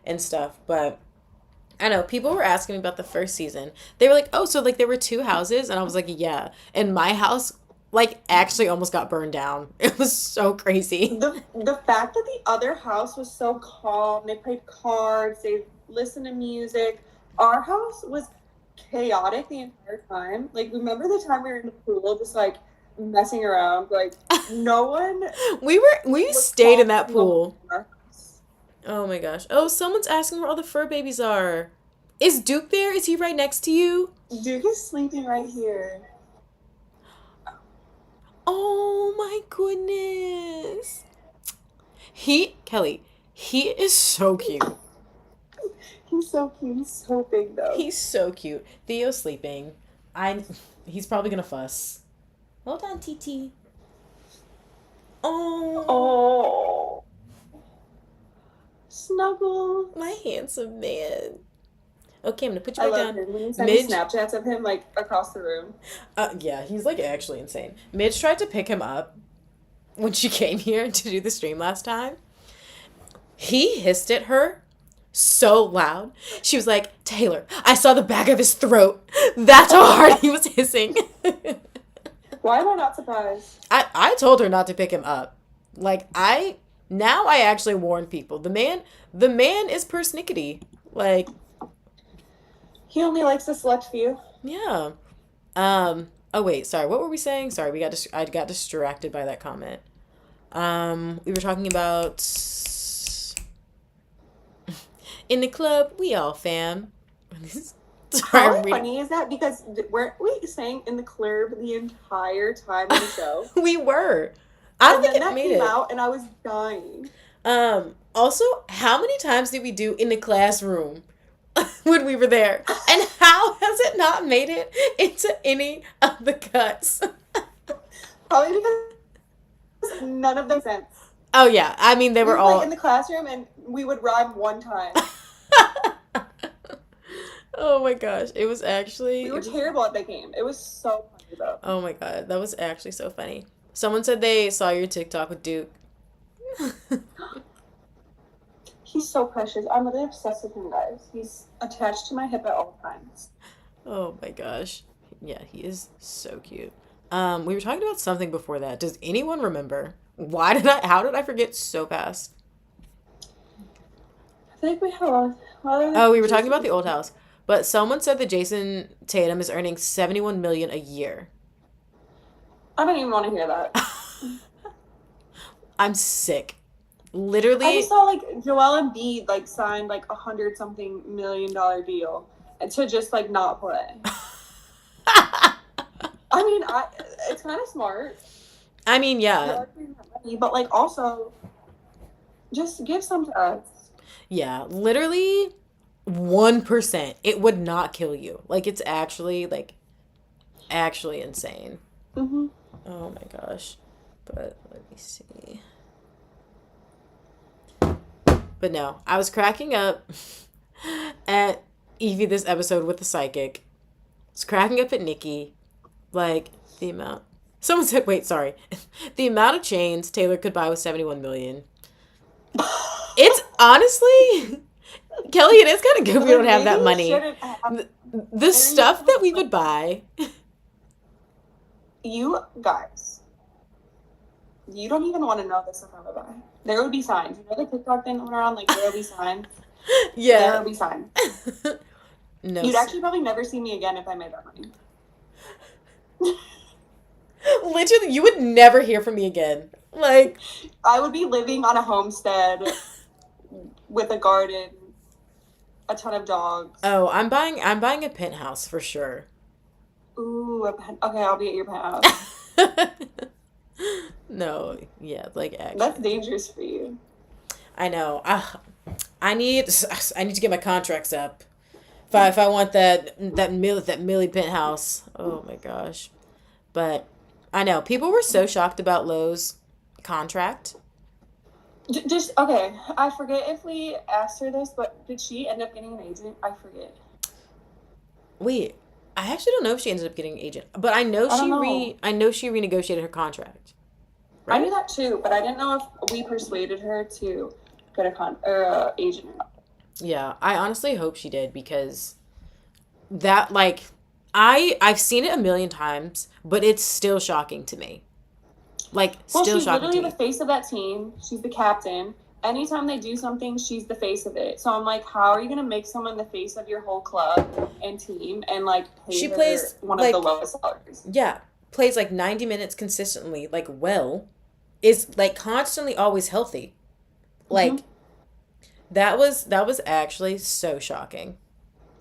and stuff, but I know people were asking me about the first season. They were like, "Oh, so like there were two houses?" And I was like, "Yeah." And my house like actually almost got burned down. It was so crazy. The fact that the other house was so calm, they played cards, they listened to music. Our house was chaotic the entire time. Like, remember the time we were in the pool just like messing around? Like, no one we stayed in that pool. Oh my gosh. Oh, someone's asking where all the fur babies are. Is Duke there? Is he right next to you? Duke is sleeping right here. Oh my goodness. Kelly, he is so cute. He's so cute. He's so big though. He's so cute. Theo's sleeping. He's probably gonna fuss. Hold on, TT. Oh. Snuggle. My handsome man. Okay, I'm gonna put you I back love down. him. When you send me Snapchats of him like across the room. Yeah, he's like actually insane. Midge tried to pick him up when she came here to do the stream last time. He hissed at her so loud. She was like, "Taylor, I saw the back of his throat. That's how hard he was hissing." Why am I not surprised? I told her not to pick him up. Like, I actually warn people. The man is persnickety. Like, he only likes a select few. Yeah. Oh wait, sorry. What were we saying? Sorry, I got distracted by that comment. We were talking about in the club, we all fam. How funny is that? Because weren't we saying in the club the entire time of the show? We were. I don't think it made came it out, and I was dying. Also, how many times did we do in the classroom when we were there? And how has it not made it into any of the cuts? Probably because none of them sense. Oh yeah, I mean they were all like in the classroom, and we would rhyme one time. Oh my gosh, it was actually... We were terrible at that game. It was so funny though. Oh my god, that was actually so funny. Someone said they saw your TikTok with Duke. He's so precious. I'm really obsessed with him, guys. He's attached to my hip at all times. Oh my gosh. Yeah, he is so cute. We were talking about something before that. Does anyone remember? How did I forget so fast? I think we have we were talking about the old house. But someone said that Jason Tatum is earning $71 million a year. I don't even want to hear that. I'm sick. Literally. I just saw like Joel Embiid like signed like $100-something million deal to just like not play. I mean, it's kind of smart. I mean, yeah. But like also, just give some to us. Yeah, literally 1%. It would not kill you. Like, it's actually insane. Mm-hmm. Oh my gosh. But let me see. But no, I was cracking up at Evie this episode with the psychic. I was cracking up at Nikki. Like, the amount. Someone said, wait, sorry. The amount of chains Taylor could buy with $71 million. It's honestly, Kelly, it is kind of good we don't have that money. The stuff that we would buy. You guys, you don't even want to know the stuff I would buy. There would be signs. You know the TikTok thing that went around, like there would be signs. Yeah. There will be sign. No. You'd actually probably never see me again if I made that money. Literally, you would never hear from me again. Like, I would be living on a homestead with a garden, a ton of dogs. oh, I'm buying a penthouse for sure. Ooh, okay, I'll be at your penthouse. No, yeah, like actually. That's dangerous for you. I know. I need to get my contracts up. If I want that Millie penthouse. Oh my gosh. But I know people were so shocked about Lowe's contract. Just okay. I forget if we asked her this, but did she end up getting an agent? I forget. Wait, I actually don't know if she ended up getting an agent, but I know she renegotiated her contract. Right? I knew that too, but I didn't know if we persuaded her to get a agent. Yeah, I honestly hope she did because that like I've seen it a million times, but it's still shocking to me. Like, well, still she's shocking literally to me. the face of that team. She's the captain. Anytime they do something, she's the face of it. So I'm like, how are you going to make someone the face of your whole club and team and like pay she her plays one like, of the lowest salaries? Yeah, plays like 90 minutes consistently, like is like constantly always healthy. Like that was actually so shocking.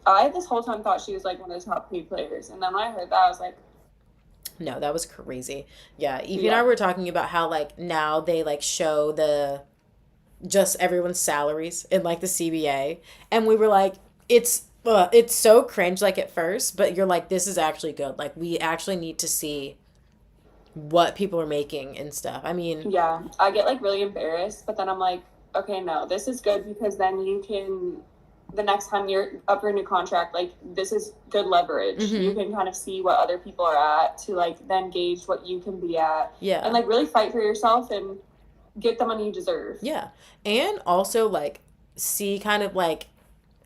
I this whole time thought she was like one of the top paid players, and then when I heard that, I was like, no, that was crazy. Yeah, Evie and I were talking about how like now they like show the just everyone's salaries in like the CBA, and we were like, it's so cringe like at first, but you're like, this is actually good. Like we actually need to see what people are making and stuff. I mean, yeah, I get like really embarrassed, but then I'm like, okay, no, this is good because then you can, the next time you're up for a new contract, like this is good leverage. You can kind of see what other people are at to like then gauge what you can be at. Yeah. And like really fight for yourself and get the money you deserve. Yeah. And also like see kind of like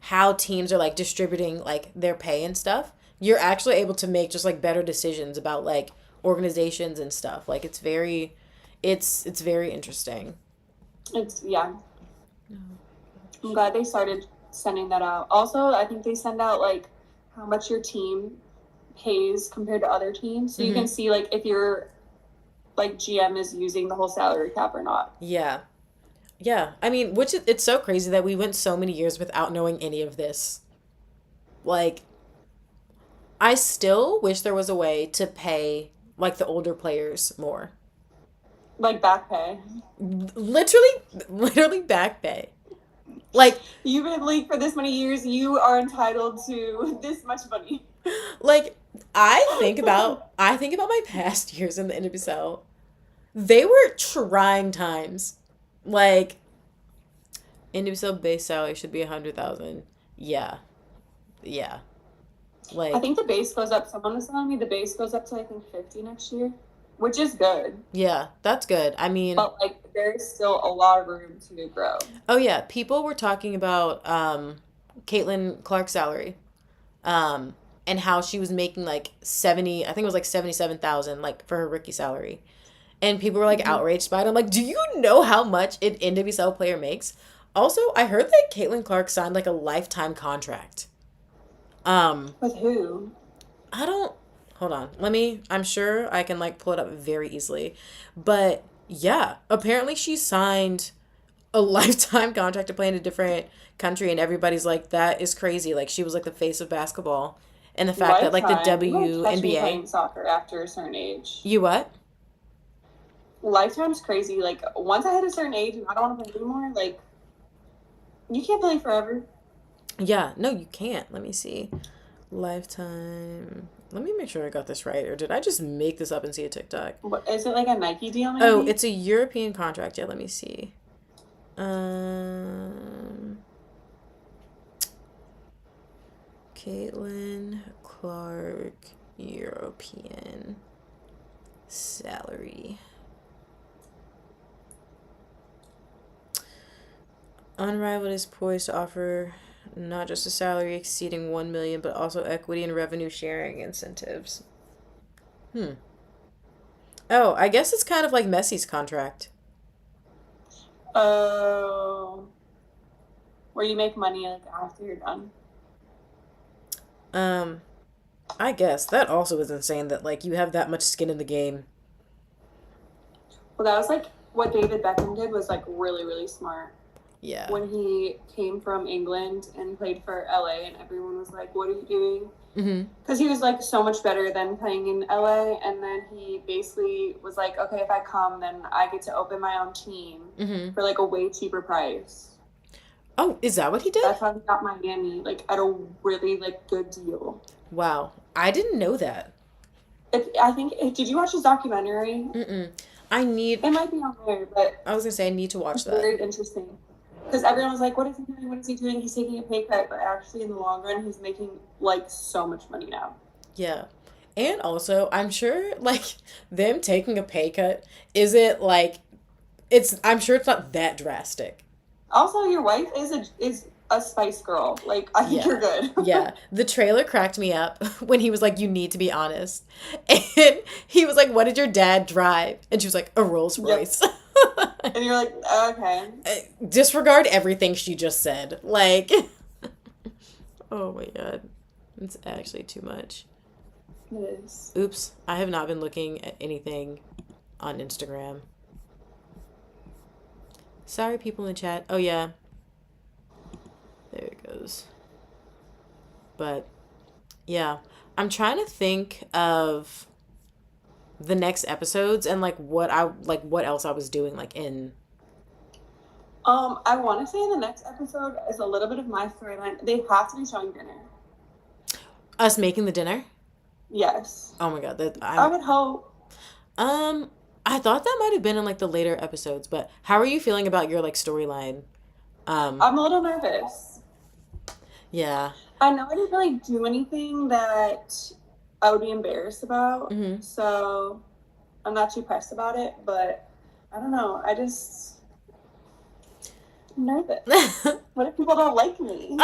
how teams are like distributing like their pay and stuff. You're actually able to make just like better decisions about like organizations and stuff. Like it's very interesting. It's I'm glad they started sending that out. Also, I think they send out like how much your team pays compared to other teams, so you can see like if your like GM is using the whole salary cap or not. Yeah. I mean, it's so crazy that we went so many years without knowing any of this. Like, I still wish there was a way to pay like the older players more. Like back pay. Literally back pay. Like, you've been in the league for this many years, you are entitled to this much money. Like, I think about my past years in the NWSL. They were trying times. Like, NWSL base salary should be $100,000. Yeah. Like, I think the base goes up. Someone was telling me the base goes up to I think 50 next year, which is good. Yeah, that's good. I mean, but like there's still a lot of room to grow. Oh yeah, people were talking about Caitlin Clark's salary, and how she was making like 70. I think it was like 77,000 like for her rookie salary, and people were like outraged by it. I'm like, do you know how much an NWSL player makes? Also, I heard that Caitlin Clark signed like a lifetime contract. With who? Hold on. I'm sure I can like pull it up very easily. But yeah, apparently she signed a lifetime contract to play in a different country, and everybody's like, that is crazy. Like she was like the face of basketball. And the fact that like the WNBA playing soccer after a certain age. You what? Lifetime's crazy. Like once I hit a certain age and I don't want to play anymore, like you can't play forever. Yeah, no, you can't. Let me see. Lifetime. Let me make sure I got this right, or did I just make this up and see a TikTok? What, is it like a Nike deal? Maybe? Oh, it's a European contract. Yeah, let me see. Caitlin Clark European salary. Unrivaled is poised to offer not just a salary exceeding $1 million, but also equity and revenue sharing incentives. Oh, I guess it's kind of like Messi's contract. Oh. where you make money like after you're done. I guess that also is insane that like you have that much skin in the game. Well, that was like what David Beckham did was like really, really smart. Yeah. When he came from England and played for LA, and everyone was like, "What are you doing?" Because he was like so much better than playing in LA, and then he basically was like, "Okay, if I come, then I get to open my own team for like a way cheaper price." Oh, is that what he did? That's how he got Miami, like at a really like good deal. Wow, I didn't know that. I think. Did you watch his documentary? I need. It might be on there, but I was gonna say I need to watch that. Very interesting. Because everyone was like, "What is he doing? What is he doing? He's taking a pay cut." But actually, in the long run, he's making like so much money now. Yeah. And also, I'm sure like them taking a pay cut isn't like I'm sure it's not that drastic. Also, your wife is a Spice Girl. Like, I think you're good. Yeah. The trailer cracked me up when he was like, "You need to be honest." And he was like, "What did your dad drive?" And she was like, "A Rolls Royce." Yep. And you're like, okay. Disregard everything she just said. Like, oh my God. It's actually too much. It is. Oops. I have not been looking at anything on Instagram. Sorry, people in the chat. Oh, yeah. There it goes. But, yeah. I'm trying to think of the next episodes and like what else I was doing like in. I want to say the next episode is a little bit of my storyline. They have to be showing dinner. Us making the dinner? Yes. Oh my God, I would hope. I thought that might have been in like the later episodes, but how are you feeling about your like storyline? I'm a little nervous. Yeah. I know I didn't really do anything that I would be embarrassed about, so I'm not too pressed about it, but I don't know. I'm nervous. What if people don't like me?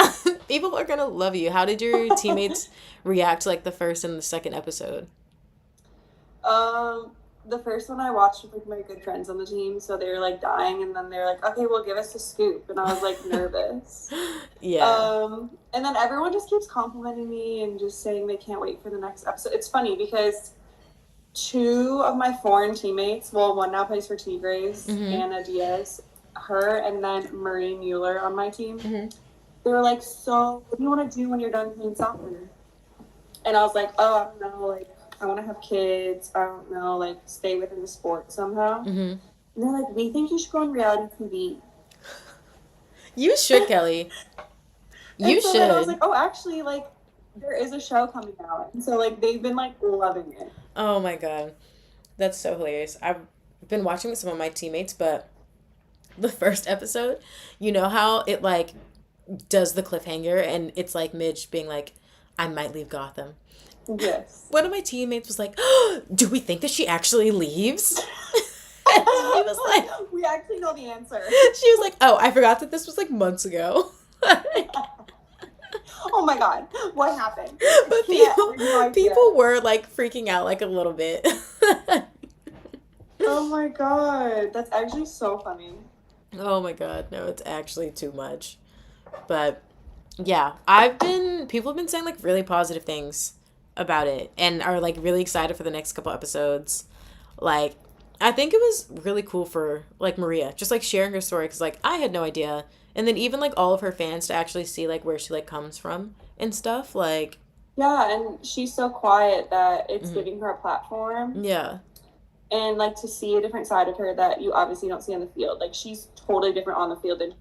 People are gonna love you. How did your teammates react to like the first and the second episode? The first one I watched with like my good friends on the team, so they were like dying, and then they're like, "Okay, well, give us a scoop," and I was like nervous. Yeah. And then everyone just keeps complimenting me and just saying they can't wait for the next episode. It's funny because 2 of my foreign teammates, well, one now plays for Tigres, Anna Diaz, her, and then Marie Mueller on my team. They were like, "So, what do you want to do when you're done playing soccer?" And I was like, "Oh, I don't know, like, I want to have kids. I don't know, like, stay within the sport somehow." And they're like, "We think you should go on reality TV." You should, Kelly. You should. Then I was like, "Oh, actually, like, there is a show coming out." And so, like, they've been, like, loving it. Oh, my God. That's so hilarious. I've been watching with some of my teammates, but the first episode, you know how it, like, does the cliffhanger, and it's, like, Midge being like, "I might leave Gotham." Yes. One of my teammates was like, "Oh, do we think that she actually leaves?" And she was like, "We actually know the answer." She was like, "Oh, I forgot that this was like months ago." Oh my God, what happened? But people were like freaking out like a little bit. Oh my God, that's actually so funny. Oh my God, no, it's actually too much. But yeah, people have been saying like really positive things about it and are like really excited for the next couple episodes. Like, I think it was really cool for like Maria just like sharing her story, because like I had no idea, and then even like all of her fans to actually see like where she like comes from and stuff. Like, yeah, and she's so quiet that it's giving her a platform. Yeah. And like to see a different side of her that you obviously don't see on the field. Like, she's totally different on the field than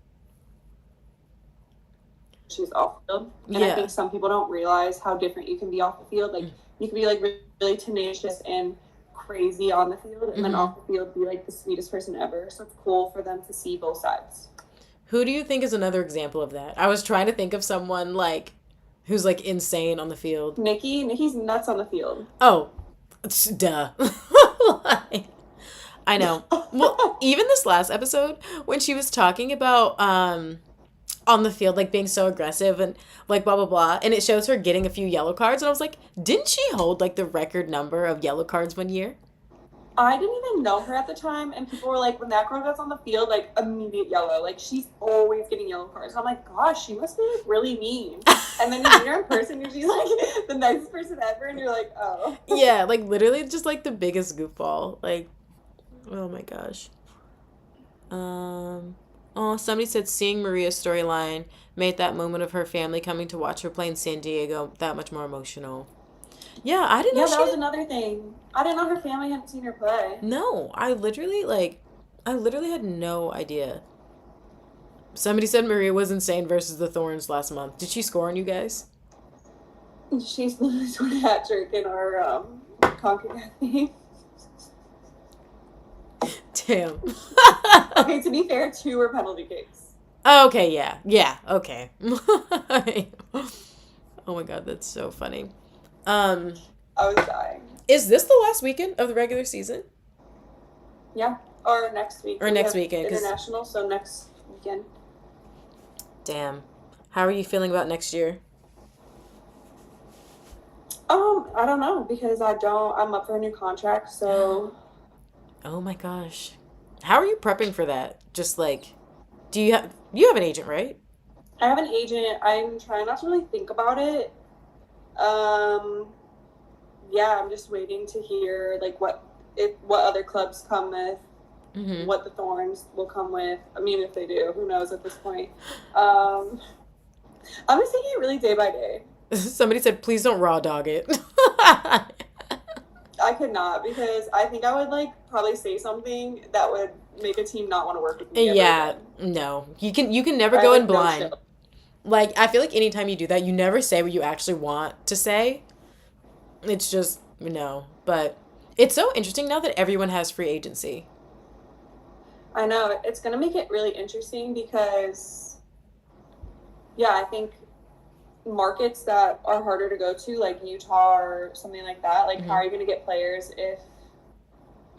she's off the field. And I think some people don't realize how different you can be off the field. Like, you can be like really tenacious and crazy on the field, and then off the field be like the sweetest person ever. So it's cool for them to see both sides. Who do you think is another example of that? I was trying to think of someone like who's like insane on the field. Nikki's nuts on the field. Oh, duh. I know. Well, even this last episode when she was talking about on the field like being so aggressive and like blah blah blah, and it shows her getting a few yellow cards, and I was like, didn't she hold like the record number of yellow cards one year? I didn't even know her at the time, and people were like, when that girl gets on the field, like, immediate yellow. Like, she's always getting yellow cards. And I'm like, gosh, she must be, like, really mean. And then you meet her in person, and she's, like, the nicest person ever, and you're like, oh. Yeah, like, literally just, like, the biggest goofball. Like, oh my gosh. Oh, somebody said seeing Maria's storyline made that moment of her family coming to watch her play in San Diego that much more emotional. Yeah, I didn't know that was another thing. I didn't know her family hadn't seen her play. No, I literally had no idea. Somebody said Maria was insane versus the Thorns last month. Did she score on you guys? She's literally scored a hat trick in our CONCACAF game. Damn. Okay, to be fair, 2 were penalty kicks. Okay, yeah. Yeah, okay. Oh my god, that's so funny. I was dying. Is this the last weekend of the regular season? Yeah, or next week. Or next weekend. International, so next weekend. Damn. How are you feeling about next year? I don't know, because I'm up for a new contract, so. Oh my gosh. How are you prepping for that? Just like, you have an agent, right? I have an agent. I'm trying not to really think about it. Yeah, I'm just waiting to hear like what other clubs come with, what the Thorns will come with. I mean, if they do, who knows at this point. I'm just taking it really day by day. Somebody said, please don't raw dog it. I could not, because I think I would like probably say something that would make a team not want to work with me. Yeah, no. You can never go in blind. No, like, I feel like anytime you do that, you never say what you actually want to say. It's just, no. But it's so interesting now that everyone has free agency. I know. It's going to make it really interesting because, yeah, I think markets that are harder to go to, like Utah or something like that, like, how are you going to get players if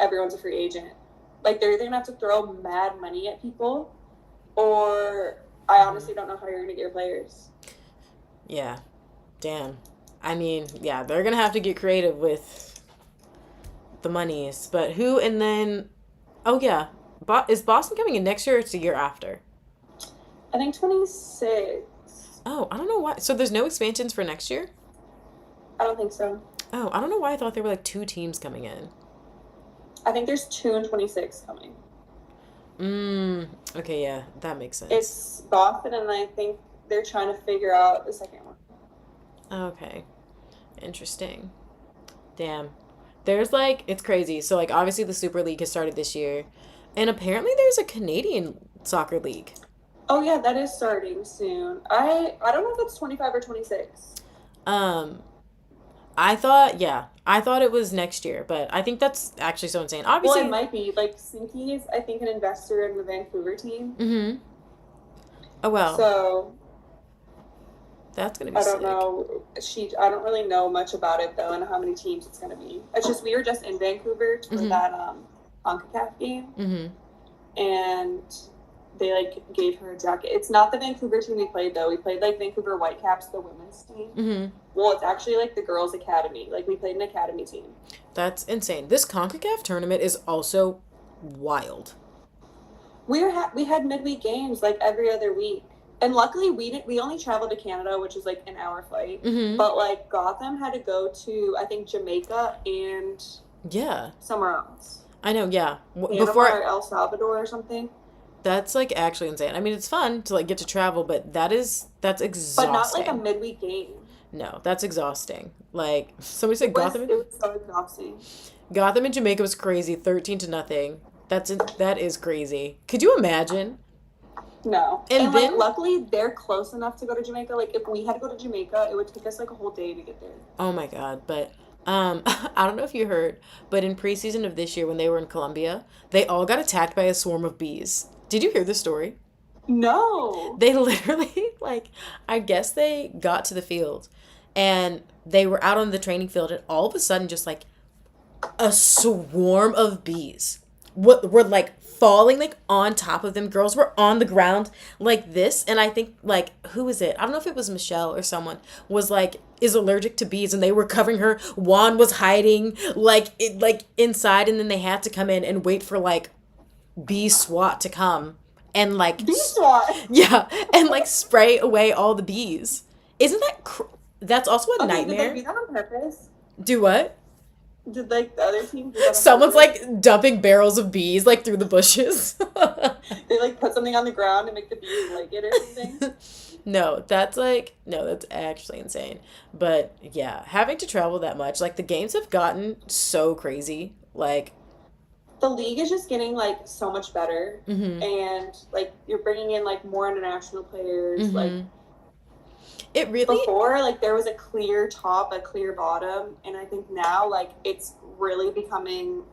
everyone's a free agent? Like, they're either going to have to throw mad money at people, or I honestly don't know how you're going to get your players. Yeah. Damn. I mean, yeah, they're going to have to get creative with the monies. But who, and then, oh, yeah. Is Boston coming in next year or it's the year after? I think 26. Oh, I don't know why. So there's no expansions for next year? I don't think so. Oh, I don't know why I thought there were like 2 teams coming in. I think there's 2 and 26 coming. Okay, yeah, that makes sense. It's Boston, and I think they're trying to figure out the second one. Okay. Interesting. Damn. There's like, it's crazy. So like, obviously the Super League has started this year, and apparently there's a Canadian soccer league. Oh yeah, that is starting soon. I don't know if it's 25 or 26. I thought it was next year, but I think that's actually so insane. Obviously, well, it might be. Like, Sinky is, I think, an investor in the Vancouver team. Mm-hmm. Oh, well. So, that's going to be sick. I don't know. I don't really know much about it, though, and how many teams it's going to be. It's just, we were just in Vancouver for that CONCACAF game. Mm-hmm. And they, like, gave her a jacket. It's not the Vancouver team we played, though. We played, like, Vancouver Whitecaps, the women's team. Mm-hmm. Well, it's actually, like, the girls' academy. Like, we played an academy team. That's insane. This CONCACAF tournament is also wild. We had midweek games, like, every other week. And luckily, we only traveled to Canada, which is, like, an hour flight. Mm-hmm. But, like, Gotham had to go to, I think, Jamaica and somewhere else. I know, yeah. Before El Salvador or something. That's, like, actually insane. I mean, it's fun to, like, get to travel, but that's exhausting. But not, like, a midweek game. No, that's exhausting. Like, somebody said Gotham. It was so exhausting. Gotham and Jamaica was crazy, 13-0. That is crazy. Could you imagine? No. And then, like, luckily, they're close enough to go to Jamaica. Like, if we had to go to Jamaica, it would take us, like, a whole day to get there. Oh, my God. But, I don't know if you heard, but in preseason of this year, when they were in Colombia, they all got attacked by a swarm of bees. Did you hear this story? No. They literally, like, I guess they got to the field, and they were out on the training field, and all of a sudden, just, like, a swarm of bees were, like, falling like on top of them. Girls were on the ground like this, and I think like who was it? I don't know if it was Michelle or someone was like is allergic to bees, and they were covering her. Juan was hiding like inside, and then they had to come in and wait for like bee SWAT to come and like bee SWAT. Yeah, and like spray away all the bees. Isn't that that's also a nightmare? Did they do that on purpose? Do what? Did like the other team do that on Someone's purpose? like dumping barrels of bees like through the bushes. They like put something on the ground and make the bees like it or something. No, that's actually insane. But yeah, having to travel that much, like the games have gotten so crazy. Like the league is just getting like so much better, and like you're bringing in like more international players. Like it really before, like there was a clear top, a clear bottom, and I think now like it's really becoming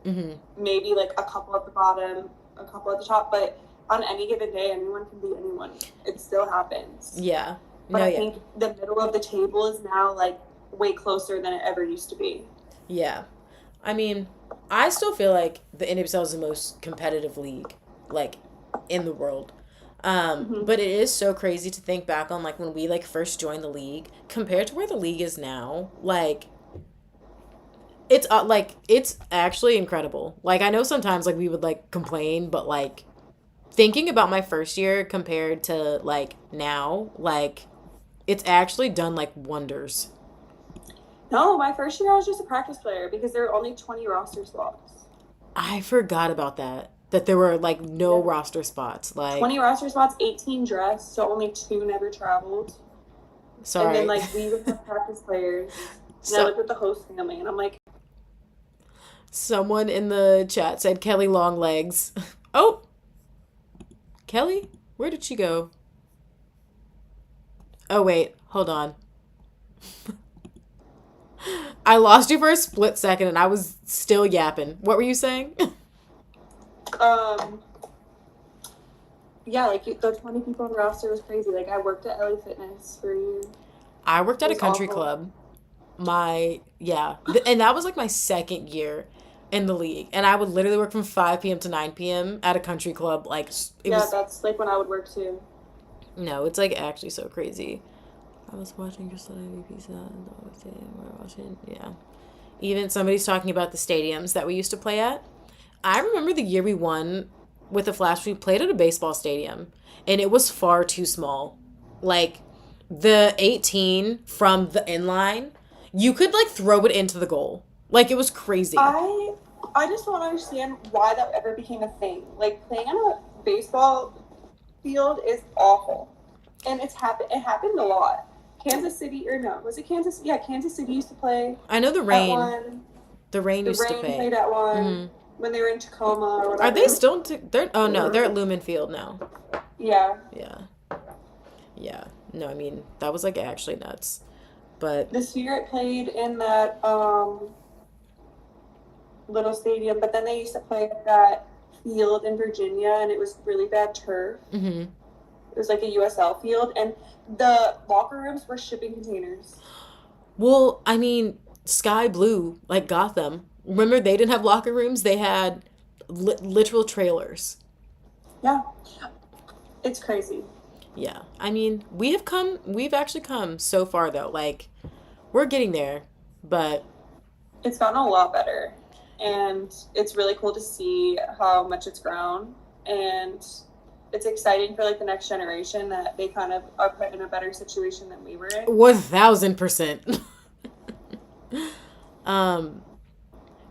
maybe like a couple at the bottom, a couple at the top, but on any given day, anyone can beat anyone. It still happens. Yeah. But I think the middle of the table is now like way closer than it ever used to be. Yeah. I mean, I still feel like the NWSL is the most competitive league, like, in the world. But it is so crazy to think back on, like, when we, like, first joined the league, compared to where the league is now, like, it's actually incredible. Like, I know sometimes, like, we would, like, complain, but, like, thinking about my first year compared to, like, now, like, it's actually done, like, wonders. No, my first year I was just a practice player because there were only 20 roster spots. I forgot about that. That there were like no roster spots. Like 20 roster spots, 18 dressed, so only 2 never traveled. Sorry. And then like we would have practice players. And I lived with the host family, and I'm like, someone in the chat said Kelly long legs. Oh, Kelly, where did she go? Oh wait, hold on. I lost you for a split second, and I was still yapping. What were you saying? Yeah, like the 20 people on the roster was crazy. Like I worked at LA Fitness for a year. I worked at a country club. And that was like my second year in the league, and I would literally work from 5 p.m. to 9 p.m. at a country club. Like that's like when I would work too. No, it's like actually so crazy. I was watching just pizza and we're watching. Yeah, even somebody's talking about the stadiums that we used to play at. I remember the year we won with the Flash. We played at a baseball stadium, and it was far too small. Like the 18 from the inline, you could like throw it into the goal. Like it was crazy. I just don't understand why that ever became a thing. Like playing on a baseball field is awful, and it happened a lot. Kansas City, or no, was it Kansas? Yeah, Kansas City used to play. I know the Reign. The Reign used to play. Played at one when they were in Tacoma or whatever. Are they still? They're at Lumen Field now. Yeah. Yeah. Yeah. No, I mean that was like actually nuts, but this year it played in that little stadium, but then they used to play at that field in Virginia, and it was really bad turf. It was like a USL field, and the locker rooms were shipping containers. Well, I mean, Sky Blue, like Gotham. Remember, they didn't have locker rooms. They had literal trailers. Yeah. It's crazy. Yeah. I mean, we've actually come so far, though. Like, we're getting there, but it's gotten a lot better. And it's really cool to see how much it's grown. And it's exciting for like the next generation that they kind of are put in a better situation than we were in. 1000%.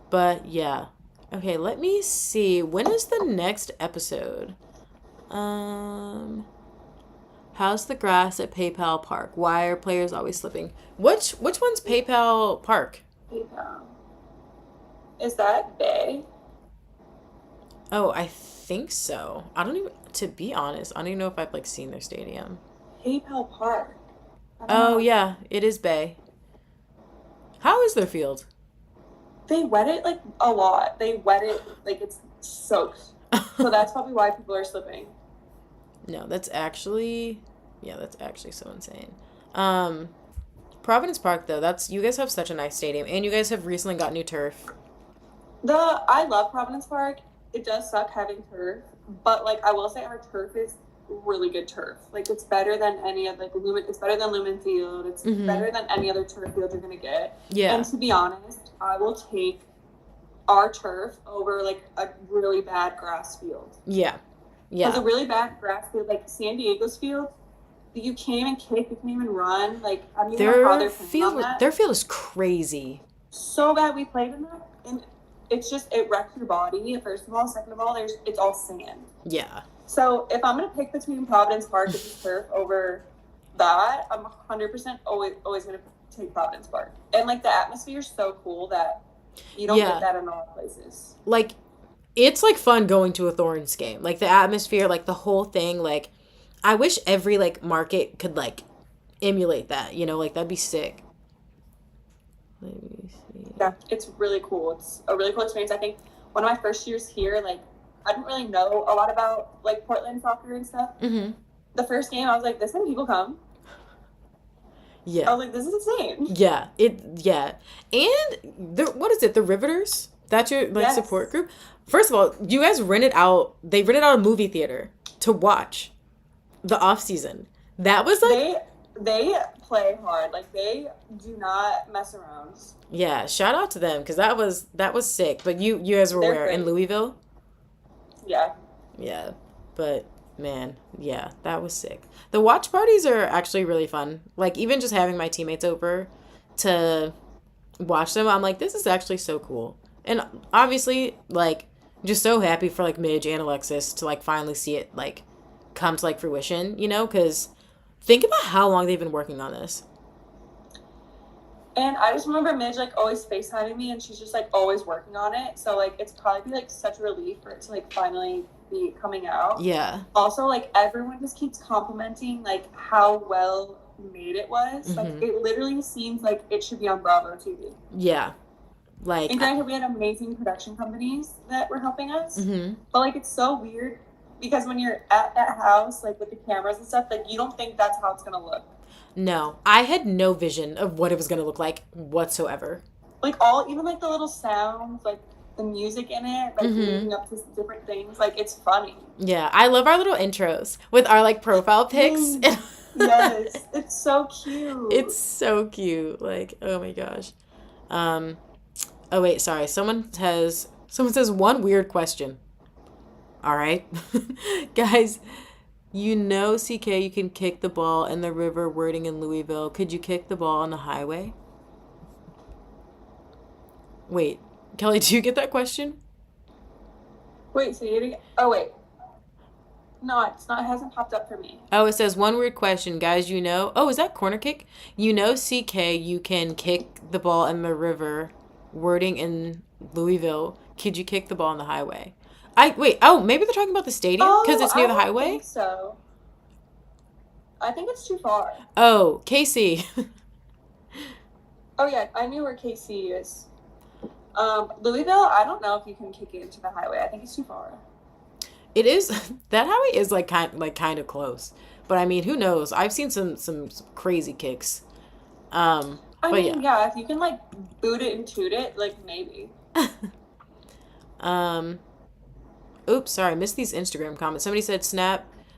But yeah. Okay, let me see. When is the next episode? How's the grass at PayPal Park? Why are players always slipping? Which one's PayPal Park? PayPal. Is that Bay? Oh, I think so. To be honest, I don't even know if I've like seen their stadium. PayPal Park. Oh yeah, it is Bay. How is their field? They wet it like a lot. They wet it like it's soaked. So that's probably why people are slipping. No, that's actually so insane. Providence Park though, you guys have such a nice stadium, and you guys have recently got new turf. I love Providence Park. It does suck having turf, But like I will say, our turf is really good turf. Like it's better than any of like Lumen. It's better than Lumen Field. It's better than any other turf field you're gonna get. Yeah. And to be honest, I will take our turf over like a really bad grass field. Yeah. Yeah. Because a really bad grass field, like San Diego's field, you can't even kick, you can't even run. Like I don't even know how they're playing on that. Their field is crazy. So bad we played in that, and it's just it wrecks your body. First of all, second of all, it's all sand. Yeah. So if I'm gonna pick between Providence Park and turf over that, I'm 100% always gonna take Providence Park. And like the atmosphere is so cool that you don't get that in a lot of places. Like, it's like fun going to a Thorns game. Like the atmosphere, like the whole thing. Like, I wish every like market could like emulate that. You know, like that'd be sick. Let me see. Yeah, it's really cool. It's a really cool experience. I think one of my first years here, like I didn't really know a lot about like Portland soccer and stuff. Mm-hmm. The first game, I was like, "This many people come." Yeah. I was like, "This is insane." Yeah. And what is it? The Riveters? That's your like support group. First of all, you guys rented out. They rented out a movie theater to watch the off season. That was like they play hard. Like they do not mess around. Yeah. Shout out to them because that was sick. But you guys were where in Louisville? Yeah. Yeah. But man, yeah, that was sick. The watch parties are actually really fun. Like even just having my teammates over to watch them, I'm like, this is actually so cool. And obviously, like, just so happy for like Midge and Alexis to like finally see it like come to like fruition, you know? Because think about how long they've been working on this. And I just remember Midge like always FaceTiming me, and she's just like always working on it. So like it's probably be like such a relief for it to like finally be coming out. Yeah. Also, like everyone just keeps complimenting like how well made it was. Mm-hmm. Like it literally seems like it should be on Bravo TV. Yeah. Like. And granted, we had amazing production companies that were helping us. Mm-hmm. But like it's so weird because when you're at that house, like with the cameras and stuff, like you don't think that's how it's gonna look. No, I had no vision of what it was gonna look like whatsoever. Like even like the little sounds, like the music in it, like leading up to different things, like it's funny. Yeah, I love our little intros with our like profile pics. Yes, it's so cute. It's so cute. Like, oh my gosh. Oh wait, sorry. Someone says one weird question. All right, guys. You know, CK, you can kick the ball in the river wording in Louisville. Could you kick the ball on the highway? Wait, Kelly, do you get that question? Wait, say it again. Oh, wait. No, it's not. It hasn't popped up for me. Oh, it says one weird question, guys. You know. Oh, is that corner kick? You know, CK, you can kick the ball in the river wording in Louisville. Could you kick the ball on the highway? Maybe they're talking about the stadium because it's near the highway? I think so. I think it's too far. Oh, KC. Oh, yeah. I knew where KC is. Louisville, I don't know if you can kick it into the highway. I think it's too far. It is. That highway is kind of close. But I mean, who knows? I've seen some crazy kicks. I mean, yeah, if you can like boot it and toot it, like maybe. Oops, sorry, I missed these Instagram comments. Somebody said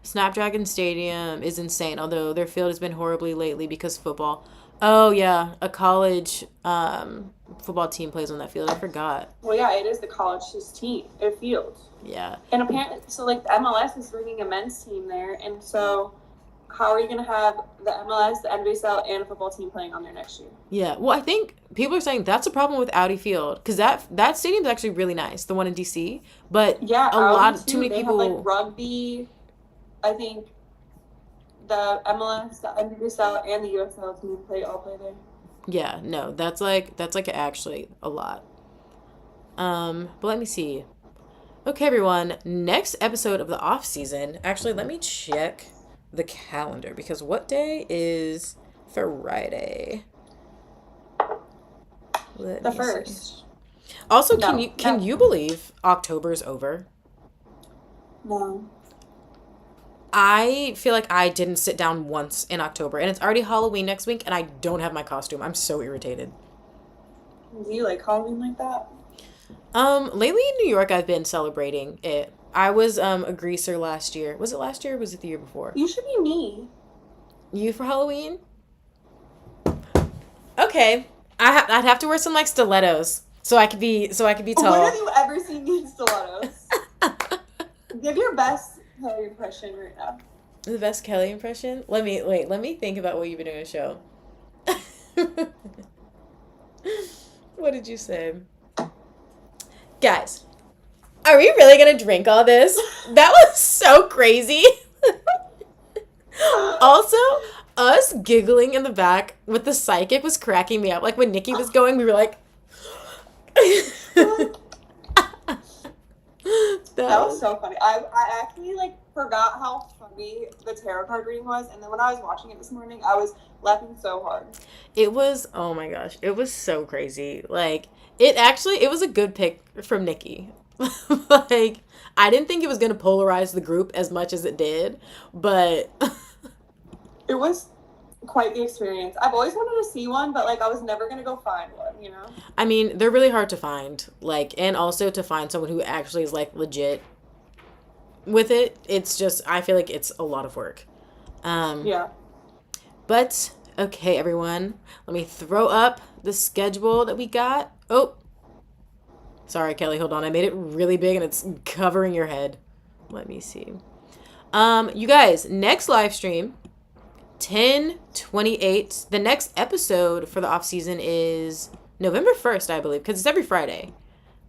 Snapdragon Stadium is insane, although their field has been horribly lately because of football. Oh yeah, a college football team plays on that field. I forgot. Well, yeah, it is the college's team, their field. Yeah. And apparently, so like the MLS is bringing a men's team there, and so how are you going to have the MLS, the NWSL, and a football team playing on there next year? Yeah, well, I think people are saying that's a problem with Audi Field because that stadium is actually really nice, the one in DC. But yeah, too many people have like rugby. I think the MLS, the NWSL, and the USL team all play there. Yeah, no, that's like actually a lot. But let me see. Okay, everyone. Next episode of the off season. Actually, let me check the calendar because what day is Friday? The 1st. Also, can you believe October's over? No. I feel like I didn't sit down once in October, and it's already Halloween next week, and I don't have my costume. I'm so irritated. Do you like Halloween like that? Lately in New York, I've been celebrating it I was a greaser last year. Was it last year or was it the year before? You should be me. You for Halloween? Okay. I'd have to wear some like stilettos so I could be tall. When have you ever seen me in stilettos? Give your best Kelly impression right now. The best Kelly impression? Let me think about what you've been doing in the show. What did you say? Guys, are we really gonna drink all this? That was so crazy. Also, us giggling in the back with the psychic was cracking me up. Like when Nikki was going, we were like That was so funny. I actually like forgot how funny the tarot card reading was, and then when I was watching it this morning, I was laughing so hard. It was, oh my gosh, it was so crazy. Like it was a good pick from Nikki. Like I didn't think it was gonna polarize the group as much as it did, but it was quite the experience. I've always wanted to see one, but like I was never gonna go find one, you know? I mean, they're really hard to find. Like, and also to find someone who actually is like legit with it, it's just, I feel like it's a lot of work. Yeah. But okay, everyone, let me throw up the schedule that we got. Oh, sorry, Kelly, hold on. I made it really big and it's covering your head. Let me see. You guys, next live stream, 10/28. The next episode for the off season is November 1st, I believe, because it's every Friday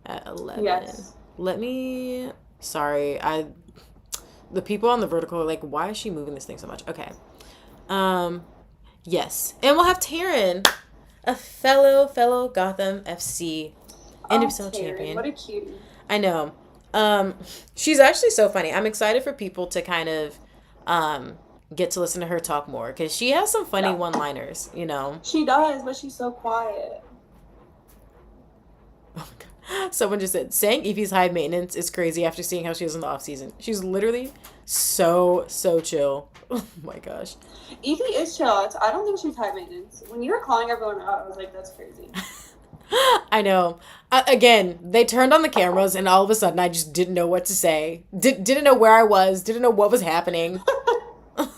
at 11. Yes. Let me. Sorry, the people on the vertical are like, why is she moving this thing so much? Okay. Yes, and we'll have Taryn, a fellow Gotham FC NWSL champion. What a cutie. I know. She's actually so funny. I'm excited for people to kind of get to listen to her talk more because she has some funny one-liners, you know. She does, but she's so quiet. Oh my God. Someone just said saying Evie's high maintenance is crazy after seeing how she is in the off season. She's literally so chill. Oh my gosh. Evie is chill. I don't think she's high maintenance. When you were calling everyone out, I was like, that's crazy. I know. Again, they turned on the cameras and all of a sudden I just didn't know what to say. Didn't know where I was. Didn't know what was happening.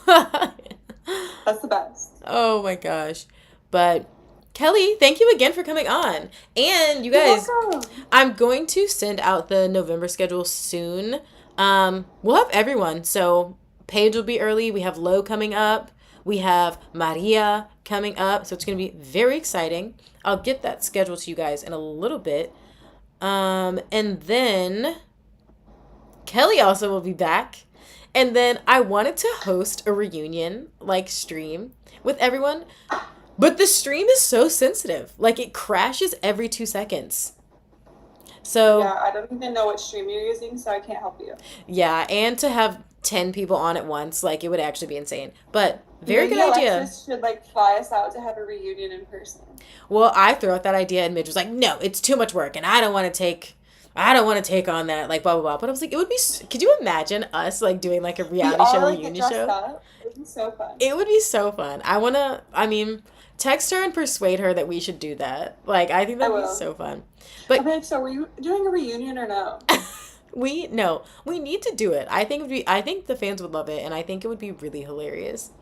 That's the best. Oh my gosh. But Kelly, thank you again for coming on. And you guys, I'm going to send out the November schedule soon. We'll have everyone. So Paige will be early. We have Lo coming up. We have Maria coming up. So it's going to be very exciting. I'll get that schedule to you guys in a little bit. And then Kelly also will be back. And then I wanted to host a reunion like stream with everyone. But the stream is so sensitive. Like it crashes every 2 seconds. So yeah, I don't even know what stream you're using, so I can't help you. Yeah, and to have 10 people on at once, like it would actually be insane. But very good idea. Alexis should like fly us out to have a reunion in person. Well, I threw out that idea and Midge was like, "No, it's too much work, and I don't want to take on that." Like blah blah blah. But I was like, it would be. Could you imagine us like doing like a reality show reunion show? Up. It would be so fun. It would be so fun. Text her and persuade her that we should do that. Like I think that would be so fun. But okay, so were you doing a reunion or no? We need to do it. I think the fans would love it, and I think it would be really hilarious.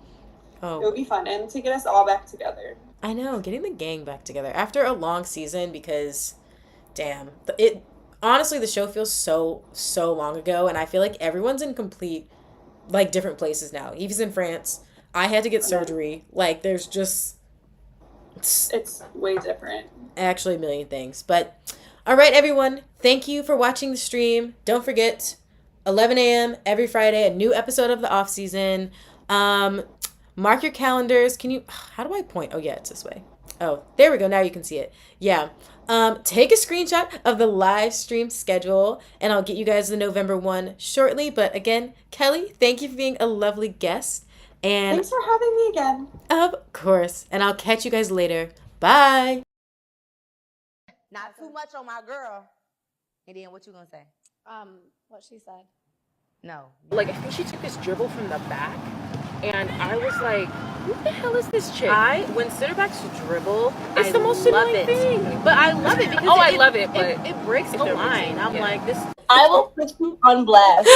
Oh, it would be fun, and to get us all back together. I know, getting the gang back together after a long season because, damn, honestly the show feels so long ago, and I feel like everyone's in complete like different places now. Evie's in France. I had to get surgery. Like there's just it's way different. Actually, a million things, but. All right, everyone. Thank you for watching the stream. Don't forget, 11 a.m. every Friday, a new episode of the off season. Mark your calendars. How do I point? Oh, yeah, it's this way. Oh, there we go. Now you can see it. Yeah. Take a screenshot of the live stream schedule, and I'll get you guys the November one shortly. But again, Kelly, thank you for being a lovely guest. And thanks for having me again. Of course. And I'll catch you guys later. Bye. Not too much on my girl. And then what you gonna say? What she said. No. Like, I think she took this dribble from the back, and I was like, who the hell is this chick? When center backs dribble, it's the most annoying thing. But I love it because I love it, but it breaks the line. I'm like, this I will put you on blast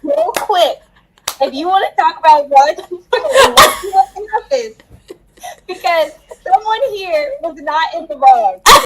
real quick. If you want to talk about what in office, because someone here was not in the wrong.